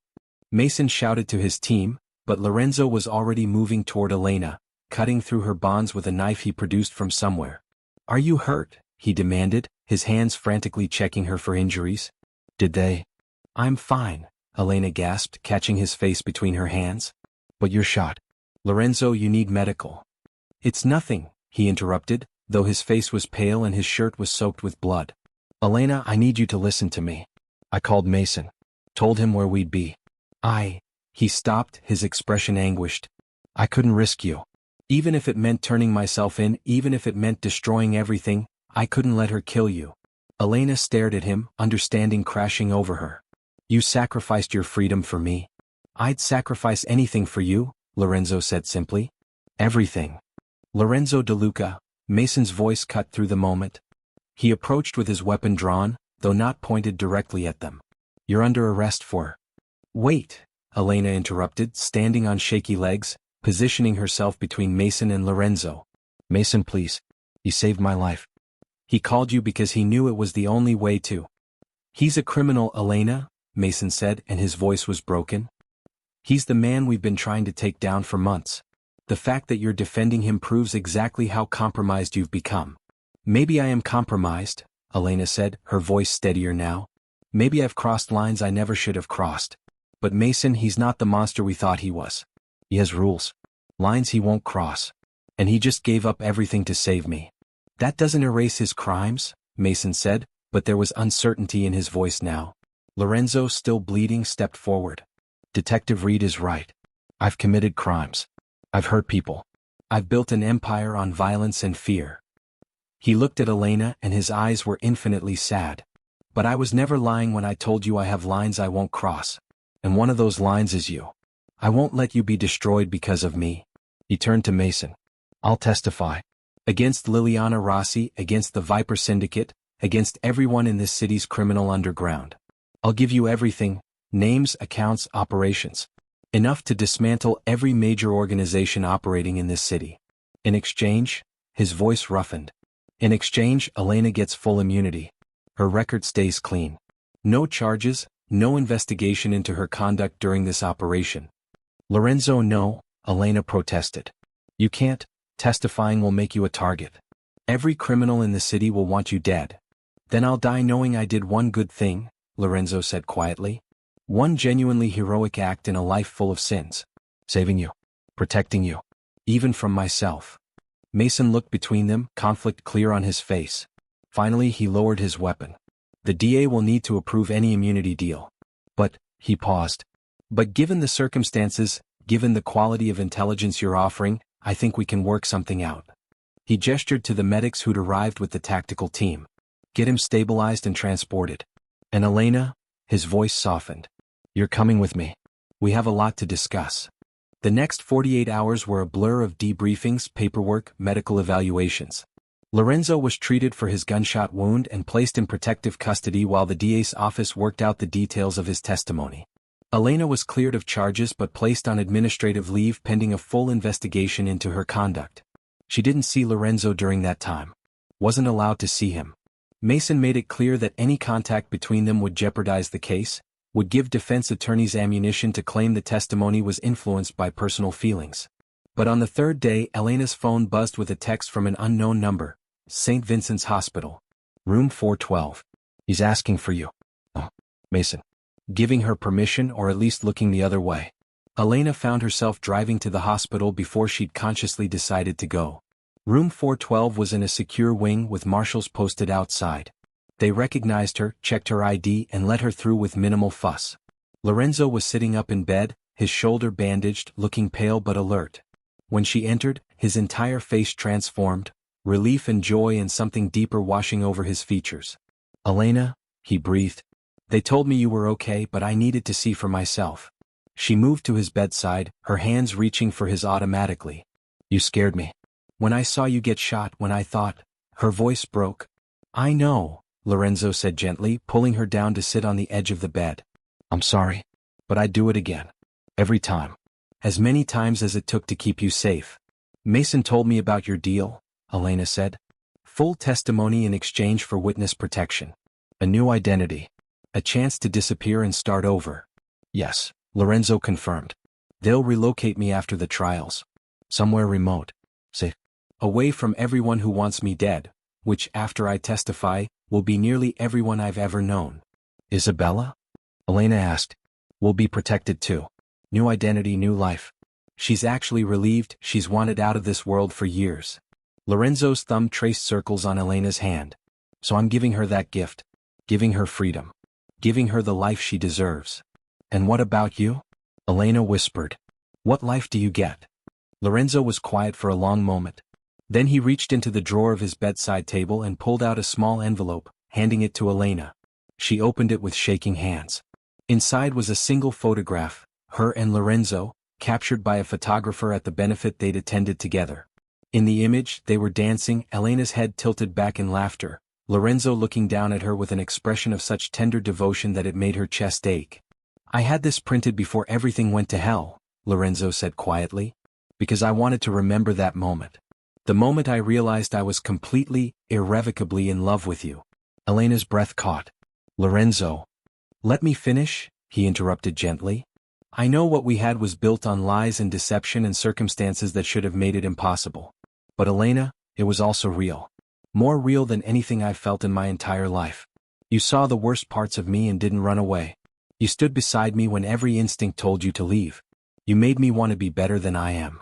Mason shouted to his team, but Lorenzo was already moving toward Elena, cutting through her bonds with a knife he produced from somewhere. Are you hurt? He demanded, his hands frantically checking her for injuries. Did they? I'm fine, Elena gasped, catching his face between her hands. But you're shot. Lorenzo, you need medical. It's nothing, he interrupted, though his face was pale and his shirt was soaked with blood. Elena, I need you to listen to me. I called Mason. Told him where we'd be. He stopped, his expression anguished. I couldn't risk you. Even if it meant turning myself in, even if it meant destroying everything, I couldn't let her kill you. Elena stared at him, understanding crashing over her. You sacrificed your freedom for me. I'd sacrifice anything for you, Lorenzo said simply. Everything. Lorenzo DeLuca, Mason's voice cut through the moment. He approached with his weapon drawn, though not pointed directly at them. You're under arrest for... Wait, Elena interrupted, standing on shaky legs, positioning herself between Mason and Lorenzo. Mason, please. You saved my life. He called you because he knew it was the only way to. He's a criminal, Elena, Mason said, and his voice was broken. He's the man we've been trying to take down for months. The fact that you're defending him proves exactly how compromised you've become. Maybe I am compromised, Elena said, her voice steadier now. Maybe I've crossed lines I never should have crossed. But Mason, he's not the monster we thought he was. He has rules. Lines he won't cross. And he just gave up everything to save me. That doesn't erase his crimes, Mason said, but there was uncertainty in his voice now. Lorenzo, still bleeding, stepped forward. Detective Reed is right. I've committed crimes. I've hurt people. I've built an empire on violence and fear. He looked at Elena and his eyes were infinitely sad. But I was never lying when I told you I have lines I won't cross. And one of those lines is you. I won't let you be destroyed because of me. He turned to Mason. I'll testify. Against Liliana Rossi, against the Viper Syndicate, against everyone in this city's criminal underground. I'll give you everything, names, accounts, operations. Enough to dismantle every major organization operating in this city. In exchange, his voice roughened. In exchange, Elena gets full immunity. Her record stays clean. No charges, no investigation into her conduct during this operation. Lorenzo, no, Elena protested. You can't. Testifying will make you a target. Every criminal in the city will want you dead. Then I'll die knowing I did one good thing, Lorenzo said quietly. One genuinely heroic act in a life full of sins. Saving you. Protecting you. Even from myself. Mason looked between them, conflict clear on his face. Finally he lowered his weapon. The DA will need to approve any immunity deal. But, he paused. But given the circumstances, given the quality of intelligence you're offering, I think we can work something out. He gestured to the medics who'd arrived with the tactical team. Get him stabilized and transported. And Elena, his voice softened. You're coming with me. We have a lot to discuss. The next 48 hours were a blur of debriefings, paperwork, medical evaluations. Lorenzo was treated for his gunshot wound and placed in protective custody while the DA's office worked out the details of his testimony. Elena was cleared of charges but placed on administrative leave pending a full investigation into her conduct. She didn't see Lorenzo during that time. Wasn't allowed to see him. Mason made it clear that any contact between them would jeopardize the case, would give defense attorneys ammunition to claim the testimony was influenced by personal feelings. But on the third day, Elena's phone buzzed with a text from an unknown number. St. Vincent's Hospital. Room 412. He's asking for you. Oh, Mason. Giving her permission or at least looking the other way. Elena found herself driving to the hospital before she'd consciously decided to go. Room 412 was in a secure wing with marshals posted outside. They recognized her, checked her ID, and let her through with minimal fuss. Lorenzo was sitting up in bed, his shoulder bandaged, looking pale but alert. When she entered, his entire face transformed, relief and joy and something deeper washing over his features. "Elena," he breathed. "They told me you were okay, but I needed to see for myself." She moved to his bedside, her hands reaching for his automatically. "You scared me. When I saw you get shot, when I thought..." Her voice broke. "I know," Lorenzo said gently, pulling her down to sit on the edge of the bed. "I'm sorry. But I'd do it again. Every time. As many times as it took to keep you safe." "Mason told me about your deal," Elena said. "Full testimony in exchange for witness protection. A new identity. A chance to disappear and start over." "Yes," Lorenzo confirmed. "They'll relocate me after the trials. Somewhere remote. Safe. Away from everyone who wants me dead, which, after I testify, will be nearly everyone I've ever known." "Isabella?" Elena asked. "Will be protected too. New identity, new life. She's actually relieved. She's wanted out of this world for years." Lorenzo's thumb traced circles on Elena's hand. "So I'm giving her that gift. Giving her freedom. Giving her the life she deserves." "And what about you?" Elena whispered. "What life do you get?" Lorenzo was quiet for a long moment. Then he reached into the drawer of his bedside table and pulled out a small envelope, handing it to Elena. She opened it with shaking hands. Inside was a single photograph, her and Lorenzo, captured by a photographer at the benefit they'd attended together. In the image, they were dancing, Elena's head tilted back in laughter, Lorenzo looking down at her with an expression of such tender devotion that it made her chest ache. "I had this printed before everything went to hell," Lorenzo said quietly, "because I wanted to remember that moment. The moment I realized I was completely, irrevocably in love with you." Elena's breath caught. "Lorenzo." "Let me finish," he interrupted gently. "I know what we had was built on lies and deception and circumstances that should have made it impossible. But Elena, it was also real. More real than anything I've felt in my entire life. You saw the worst parts of me and didn't run away. You stood beside me when every instinct told you to leave. You made me want to be better than I am."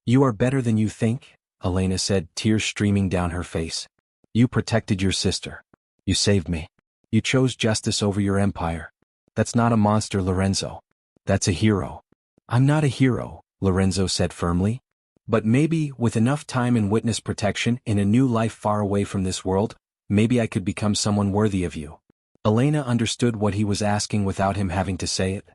"You are better than you think," Elena said, tears streaming down her face. "You protected your sister. You saved me. You chose justice over your empire. That's not a monster, Lorenzo. That's a hero." "I'm not a hero," Lorenzo said firmly. "But maybe, with enough time and witness protection, in a new life far away from this world, maybe I could become someone worthy of you." Elena understood what he was asking without him having to say it.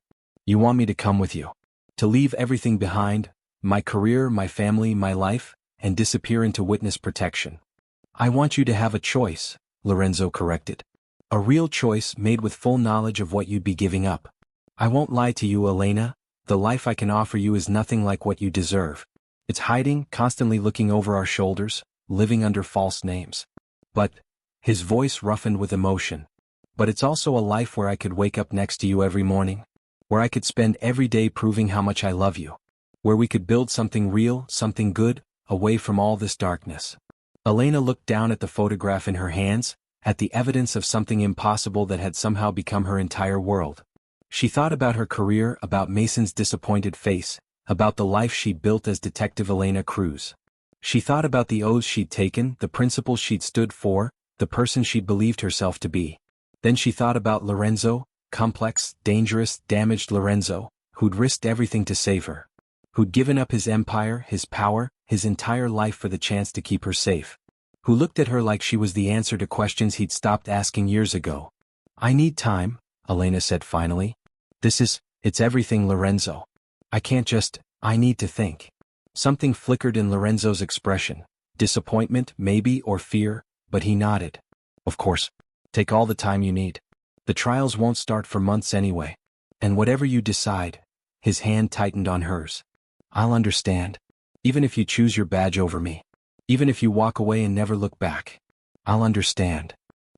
"You want me to come with you? To leave everything behind, my career, my family, my life, and disappear into witness protection?" "I want you to have a choice," Lorenzo corrected. "A real choice made with full knowledge of what you'd be giving up. I won't lie to you, Elena, the life I can offer you is nothing like what you deserve. It's hiding, constantly looking over our shoulders, living under false names. But," his voice roughened with emotion, "but it's also a life where I could wake up next to you every morning, where I could spend every day proving how much I love you, where we could build something real, something good, away from all this darkness." Elena looked down at the photograph in her hands, at the evidence of something impossible that had somehow become her entire world. She thought about her career, about Mason's disappointed face, about the life she'd built as Detective Elena Cruz. She thought about the oaths she'd taken, the principles she'd stood for, the person she'd believed herself to be. Then she thought about Lorenzo, complex, dangerous, damaged Lorenzo, who'd risked everything to save her. Who'd given up his empire, his power, his entire life for the chance to keep her safe. Who looked at her like she was the answer to questions he'd stopped asking years ago. "I need time," Elena said finally. It's everything, Lorenzo. I can't just, I need to think." Something flickered in Lorenzo's expression. Disappointment, maybe, or fear, but he nodded. "Of course. Take all the time you need. The trials won't start for months anyway. And whatever you decide," his hand tightened on hers, "I'll understand. Even if you choose your badge over me. Even if you walk away and never look back. I'll understand."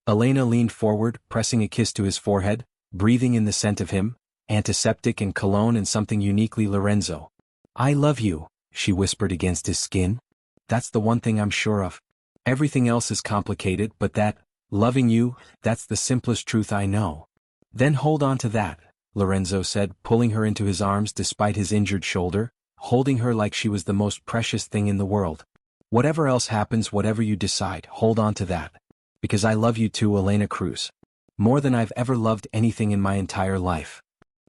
Elena leaned forward, pressing a kiss to his forehead, breathing in the scent of him, antiseptic and cologne and something uniquely Lorenzo. "I love you," she whispered against his skin. "That's the one thing I'm sure of. Everything else is complicated, but that, loving you, that's the simplest truth I know." "Then hold on to that," Lorenzo said, pulling her into his arms despite his injured shoulder, holding her like she was the most precious thing in the world. "Whatever else happens, whatever you decide, hold on to that. Because I love you too, Elena Cruz. More than I've ever loved anything in my entire life."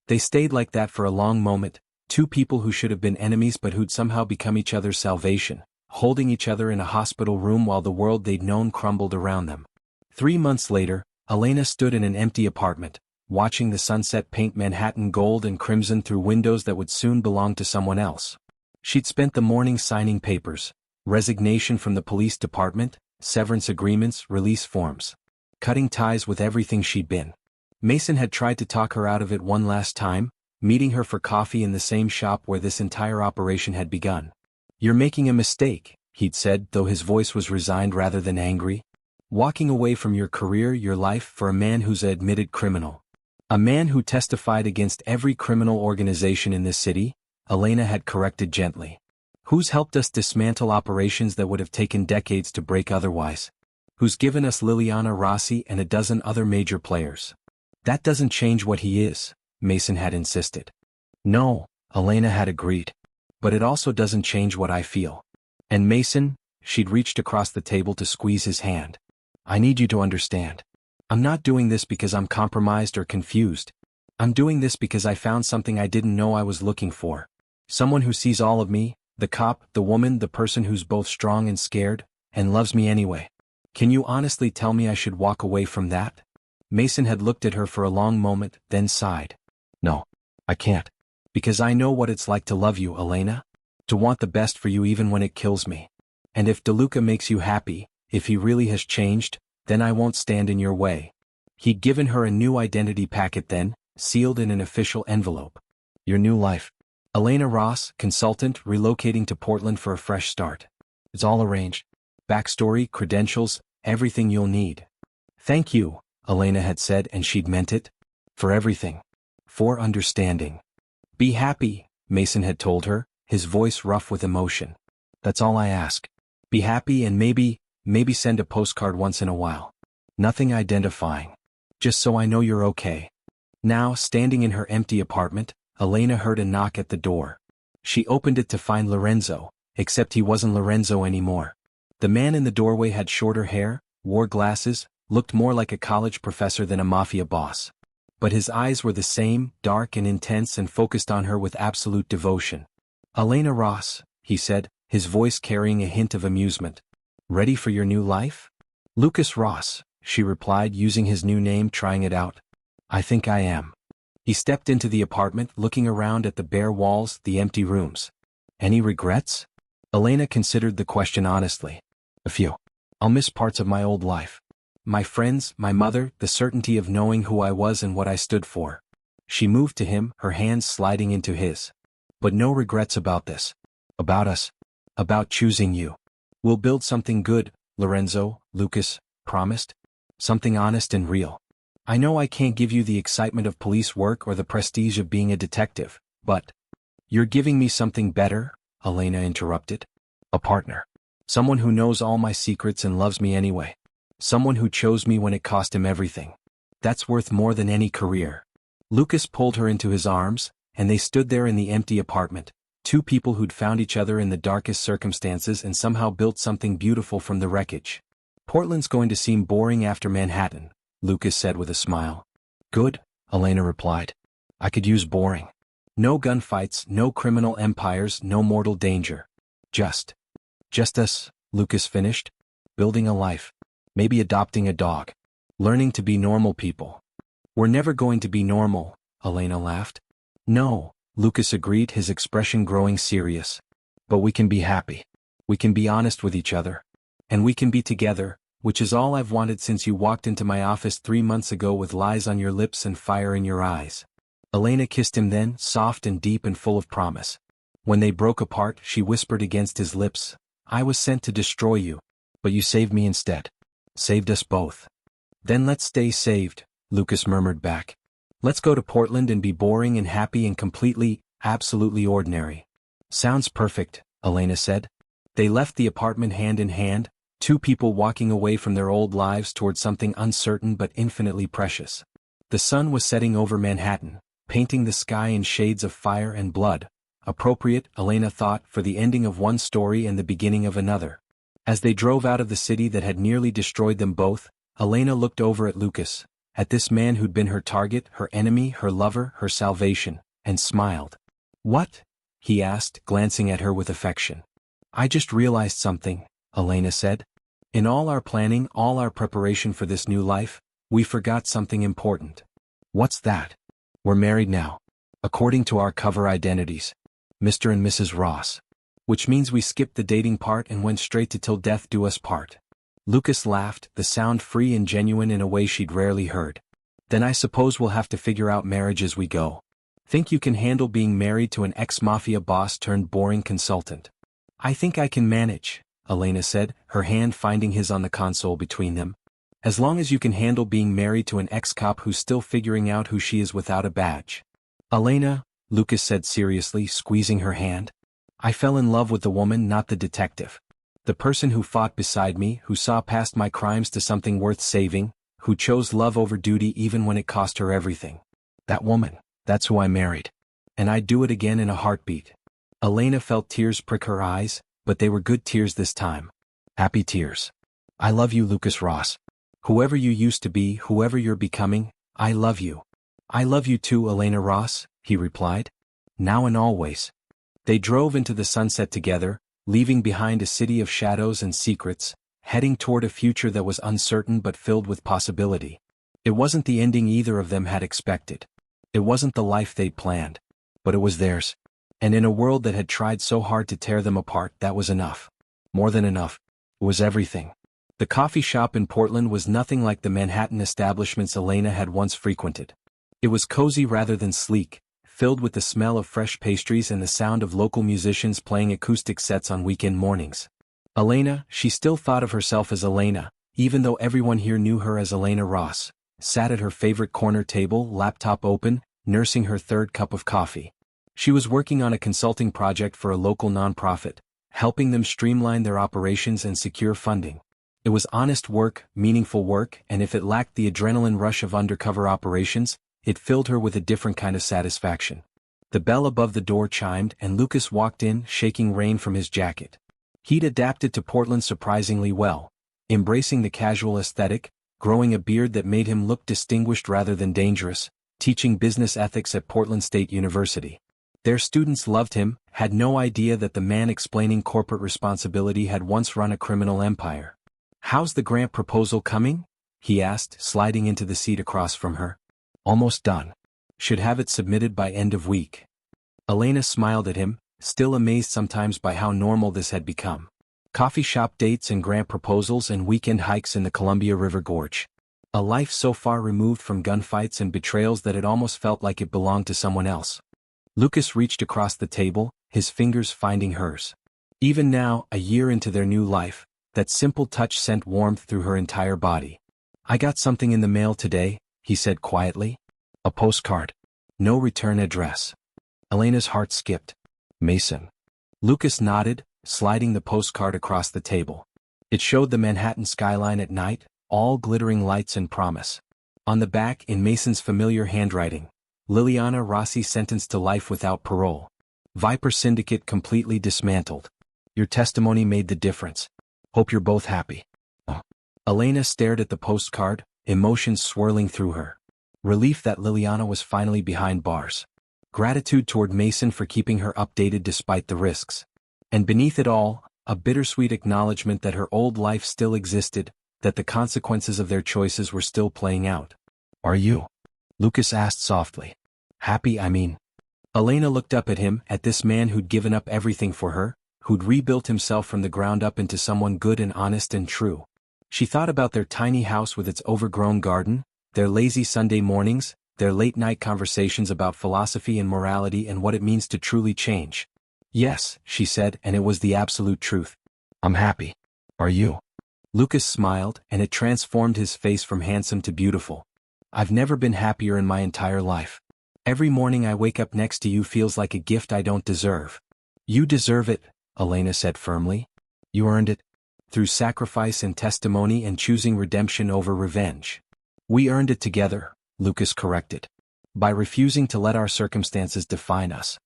They stayed like that for a long moment, two people who should have been enemies but who'd somehow become each other's salvation, holding each other in a hospital room while the world they'd known crumbled around them. 3 months later, Elena stood in an empty apartment, watching the sunset paint Manhattan gold and crimson through windows that would soon belong to someone else. She'd spent the morning signing papers, resignation from the police department, severance agreements, release forms, cutting ties with everything she'd been. Mason had tried to talk her out of it one last time, meeting her for coffee in the same shop where this entire operation had begun. "You're making a mistake," he'd said, though his voice was resigned rather than angry. "Walking away from your career, your life, for a man who's an admitted criminal. A man who testified against every criminal organization in this city," Elena had corrected gently. "Who's helped us dismantle operations that would have taken decades to break otherwise. Who's given us Liliana Rossi and a dozen other major players. That doesn't change what he is," Mason had insisted. "No," Elena had agreed. "But it also doesn't change what I feel. And Mason," she'd reached across the table to squeeze his hand, "I need you to understand. I'm not doing this because I'm compromised or confused. I'm doing this because I found something I didn't know I was looking for. Someone who sees all of me, the cop, the woman, the person who's both strong and scared, and loves me anyway. Can you honestly tell me I should walk away from that?" Mason had looked at her for a long moment, then sighed. "No, I can't. Because I know what it's like to love you, Elena. To want the best for you even when it kills me. And if DeLuca makes you happy, if he really has changed, then I won't stand in your way." He'd given her a new identity packet then, sealed in an official envelope. "Your new life. Elena Ross, consultant, relocating to Portland for a fresh start. It's all arranged. Backstory, credentials, everything you'll need." "Thank you," Elena had said, and she'd meant it. "For everything. For understanding." "Be happy," Mason had told her, his voice rough with emotion. "That's all I ask. Be happy and maybe send a postcard once in a while. Nothing identifying. Just so I know you're okay." Now, standing in her empty apartment, Elena heard a knock at the door. She opened it to find Lorenzo, except he wasn't Lorenzo anymore. The man in the doorway had shorter hair, wore glasses, looked more like a college professor than a mafia boss. But his eyes were the same, dark and intense and focused on her with absolute devotion. "Elena Ross," he said, his voice carrying a hint of amusement. "Ready for your new life?" "Lucas Ross," she replied, using his new name, trying it out. "I think I am." He stepped into the apartment, looking around at the bare walls, the empty rooms. "Any regrets?" Elena considered the question honestly. "A few. I'll miss parts of my old life. My friends, my mother, the certainty of knowing who I was and what I stood for." She moved to him, her hands sliding into his. "But no regrets about this. About us. About choosing you. We'll build something good," Lorenzo, Lucas, promised. "Something honest and real. I know I can't give you the excitement of police work or the prestige of being a detective, but—" "You're giving me something better," Elena interrupted. "A partner. Someone who knows all my secrets and loves me anyway. Someone who chose me when it cost him everything. That's worth more than any career." Lucas pulled her into his arms, and they stood there in the empty apartment, two people who'd found each other in the darkest circumstances and somehow built something beautiful from the wreckage. "Portland's going to seem boring after Manhattan," Lucas said with a smile. "Good," Elena replied. "I could use boring. No gunfights, no criminal empires, no mortal danger. Just us," Lucas finished. "Building a life. Maybe adopting a dog. Learning to be normal people." "We're never going to be normal," Elena laughed. "No," Lucas agreed, his expression growing serious. "But we can be happy. We can be honest with each other. And we can be together, which is all I've wanted since you walked into my office 3 months ago with lies on your lips and fire in your eyes." Elena kissed him then, soft and deep and full of promise. When they broke apart, she whispered against his lips, "I was sent to destroy you, but you saved me instead. Saved us both." "Then let's stay saved," Lucas murmured back. Let's go to Portland and be boring and happy and absolutely ordinary. Sounds perfect, Elena said. They left the apartment hand in hand, two people walking away from their old lives toward something uncertain but infinitely precious. The sun was setting over Manhattan, painting the sky in shades of fire and blood. Appropriate, Elena thought, for the ending of one story and the beginning of another. As they drove out of the city that had nearly destroyed them both, Elena looked over at Lucas, at this man who'd been her target, her enemy, her lover, her salvation, and smiled. "What?" he asked, glancing at her with affection. "I just realized something," Elena said. "In all our planning, all our preparation for this new life, we forgot something important." "What's that?" "We're married now. According to our cover identities. Mr. and Mrs. Ross. Which means we skipped the dating part and went straight to till death do us part." Lucas laughed, the sound free and genuine in a way she'd rarely heard. "Then I suppose we'll have to figure out marriage as we go. Think you can handle being married to an ex-mafia boss turned boring consultant?" "I think I can manage," Elena said, her hand finding his on the console between them. "As long as you can handle being married to an ex-cop who's still figuring out who she is without a badge." "Elena," Lucas said seriously, squeezing her hand, "I fell in love with the woman, not the detective. The person who fought beside me, who saw past my crimes to something worth saving, who chose love over duty even when it cost her everything. That woman, that's who I married. And I'd do it again in a heartbeat." Elena felt tears prick her eyes, but they were good tears this time. Happy tears. "I love you, Lucas Ross. Whoever you used to be, whoever you're becoming, I love you." "I love you too, Elena Ross," he replied. "Now and always." They drove into the sunset together, leaving behind a city of shadows and secrets, heading toward a future that was uncertain but filled with possibility. It wasn't the ending either of them had expected. It wasn't the life they'd planned. But it was theirs. And in a world that had tried so hard to tear them apart, that was enough. More than enough. It was everything. The coffee shop in Portland was nothing like the Manhattan establishments Elena had once frequented. It was cozy rather than sleek, filled with the smell of fresh pastries and the sound of local musicians playing acoustic sets on weekend mornings. Elena, she still thought of herself as Elena, even though everyone here knew her as Elena Ross, sat at her favorite corner table, laptop open, nursing her third cup of coffee. She was working on a consulting project for a local nonprofit, helping them streamline their operations and secure funding. It was honest work, meaningful work, and if it lacked the adrenaline rush of undercover operations, it filled her with a different kind of satisfaction. The bell above the door chimed and Lucas walked in, shaking rain from his jacket. He'd adapted to Portland surprisingly well, embracing the casual aesthetic, growing a beard that made him look distinguished rather than dangerous, teaching business ethics at Portland State University. Their students loved him, had no idea that the man explaining corporate responsibility had once run a criminal empire. "How's the grant proposal coming?" he asked, sliding into the seat across from her. "Almost done. Should have it submitted by end of week." Elena smiled at him, still amazed sometimes by how normal this had become. Coffee shop dates and grant proposals and weekend hikes in the Columbia River Gorge. A life so far removed from gunfights and betrayals that it almost felt like it belonged to someone else. Lucas reached across the table, his fingers finding hers. Even now, a year into their new life, that simple touch sent warmth through her entire body. "I got something in the mail today," he said quietly. "A postcard. No return address." Elena's heart skipped. "Mason." Lucas nodded, sliding the postcard across the table. It showed the Manhattan skyline at night, all glittering lights and promise. On the back, in Mason's familiar handwriting, "Liliana Rossi sentenced to life without parole. Viper Syndicate completely dismantled. Your testimony made the difference. Hope you're both happy." Elena stared at the postcard, emotions swirling through her. Relief that Liliana was finally behind bars. Gratitude toward Mason for keeping her updated despite the risks. And beneath it all, a bittersweet acknowledgement that her old life still existed, that the consequences of their choices were still playing out. "Are you?" Lucas asked softly. "Happy, I mean." Elena looked up at him, at this man who'd given up everything for her, who'd rebuilt himself from the ground up into someone good and honest and true. She thought about their tiny house with its overgrown garden, their lazy Sunday mornings, their late-night conversations about philosophy and morality and what it means to truly change. "Yes," she said, and it was the absolute truth. "I'm happy. Are you?" Lucas smiled, and it transformed his face from handsome to beautiful. I've never been happier in my entire life. Every morning I wake up next to you feels like a gift I don't deserve. You deserve it, Elena said firmly. You earned it. Through sacrifice and testimony and choosing redemption over revenge. We earned it together, Lucas corrected. By refusing to let our circumstances define us.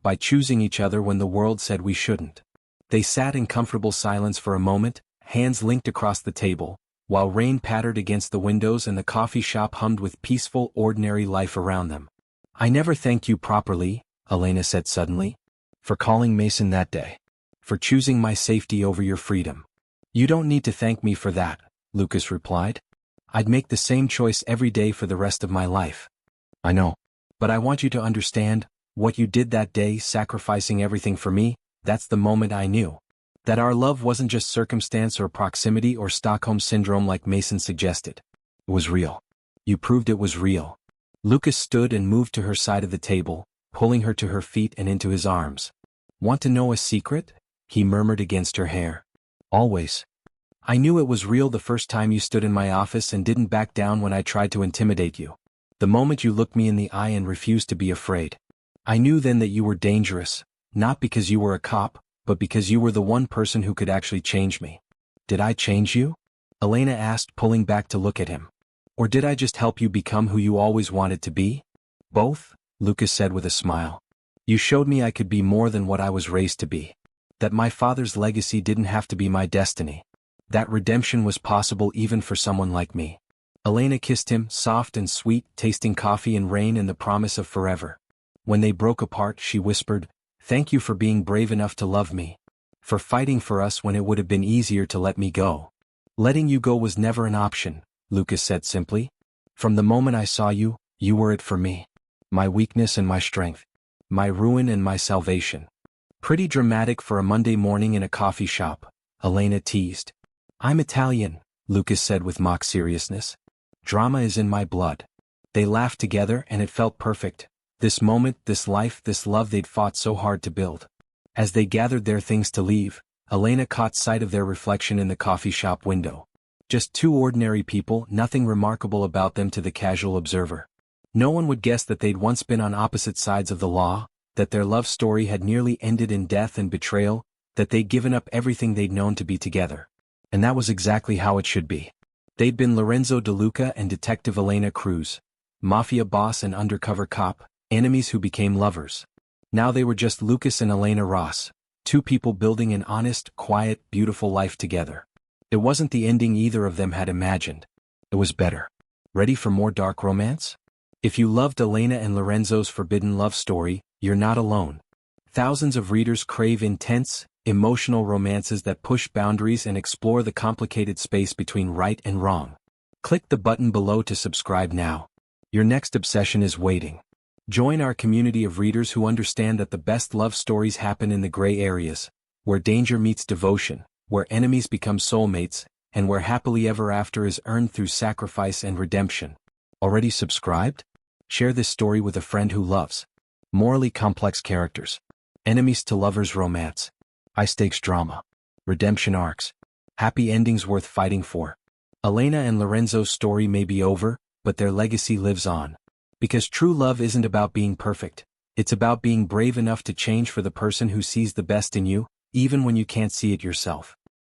By choosing each other when the world said we shouldn't. They sat in comfortable silence for a moment, hands linked across the table, while rain pattered against the windows and the coffee shop hummed with peaceful, ordinary life around them. I never thanked you properly, Elena said suddenly. For calling Mason that day. For choosing my safety over your freedom. You don't need to thank me for that, Lucas replied. I'd make the same choice every day for the rest of my life. I know. But I want you to understand, what you did that day, sacrificing everything for me, that's the moment I knew. That our love wasn't just circumstance or proximity or Stockholm Syndrome like Mason suggested. It was real. You proved it was real. Lucas stood and moved to her side of the table, pulling her to her feet and into his arms. Want to know a secret? He murmured against her hair. Always. I knew it was real the first time you stood in my office and didn't back down when I tried to intimidate you. The moment you looked me in the eye and refused to be afraid. I knew then that you were dangerous, not because you were a cop, but because you were the one person who could actually change me. Did I change you? Elena asked, pulling back to look at him. Or did I just help you become who you always wanted to be? Both, Lucas said with a smile. You showed me I could be more than what I was raised to be. That my father's legacy didn't have to be my destiny. That redemption was possible even for someone like me. Elena kissed him, soft and sweet, tasting coffee and rain and the promise of forever. When they broke apart, she whispered, "Thank you for being brave enough to love me. For fighting for us when it would have been easier to let me go." Letting you go was never an option, Lucas said simply. From the moment I saw you, you were it for me. My weakness and my strength. My ruin and my salvation. Pretty dramatic for a Monday morning in a coffee shop, Elena teased. I'm Italian, Lucas said with mock seriousness. Drama is in my blood. They laughed together and it felt perfect. This moment, this life, this love they'd fought so hard to build. As they gathered their things to leave, Elena caught sight of their reflection in the coffee shop window. Just two ordinary people, nothing remarkable about them to the casual observer. No one would guess that they'd once been on opposite sides of the law, that their love story had nearly ended in death and betrayal, that they'd given up everything they'd known to be together. And that was exactly how it should be. They'd been Lorenzo DeLuca and Detective Elena Cruz, Mafia boss and undercover cop, enemies who became lovers. Now they were just Lucas and Elena Ross, two people building an honest, quiet, beautiful life together. It wasn't the ending either of them had imagined. It was better. Ready for more dark romance? If you loved Elena and Lorenzo's forbidden love story, you're not alone. Thousands of readers crave intense, emotional romances that push boundaries and explore the complicated space between right and wrong. Click the button below to subscribe now. Your next obsession is waiting. Join our community of readers who understand that the best love stories happen in the gray areas, where danger meets devotion, where enemies become soulmates, and where happily ever after is earned through sacrifice and redemption. Already subscribed? Share this story with a friend who loves morally complex characters, enemies to lovers romance, high-stakes drama, redemption arcs, happy endings worth fighting for. Elena and Lorenzo's story may be over, but their legacy lives on. Because true love isn't about being perfect, it's about being brave enough to change for the person who sees the best in you, even when you can't see it yourself.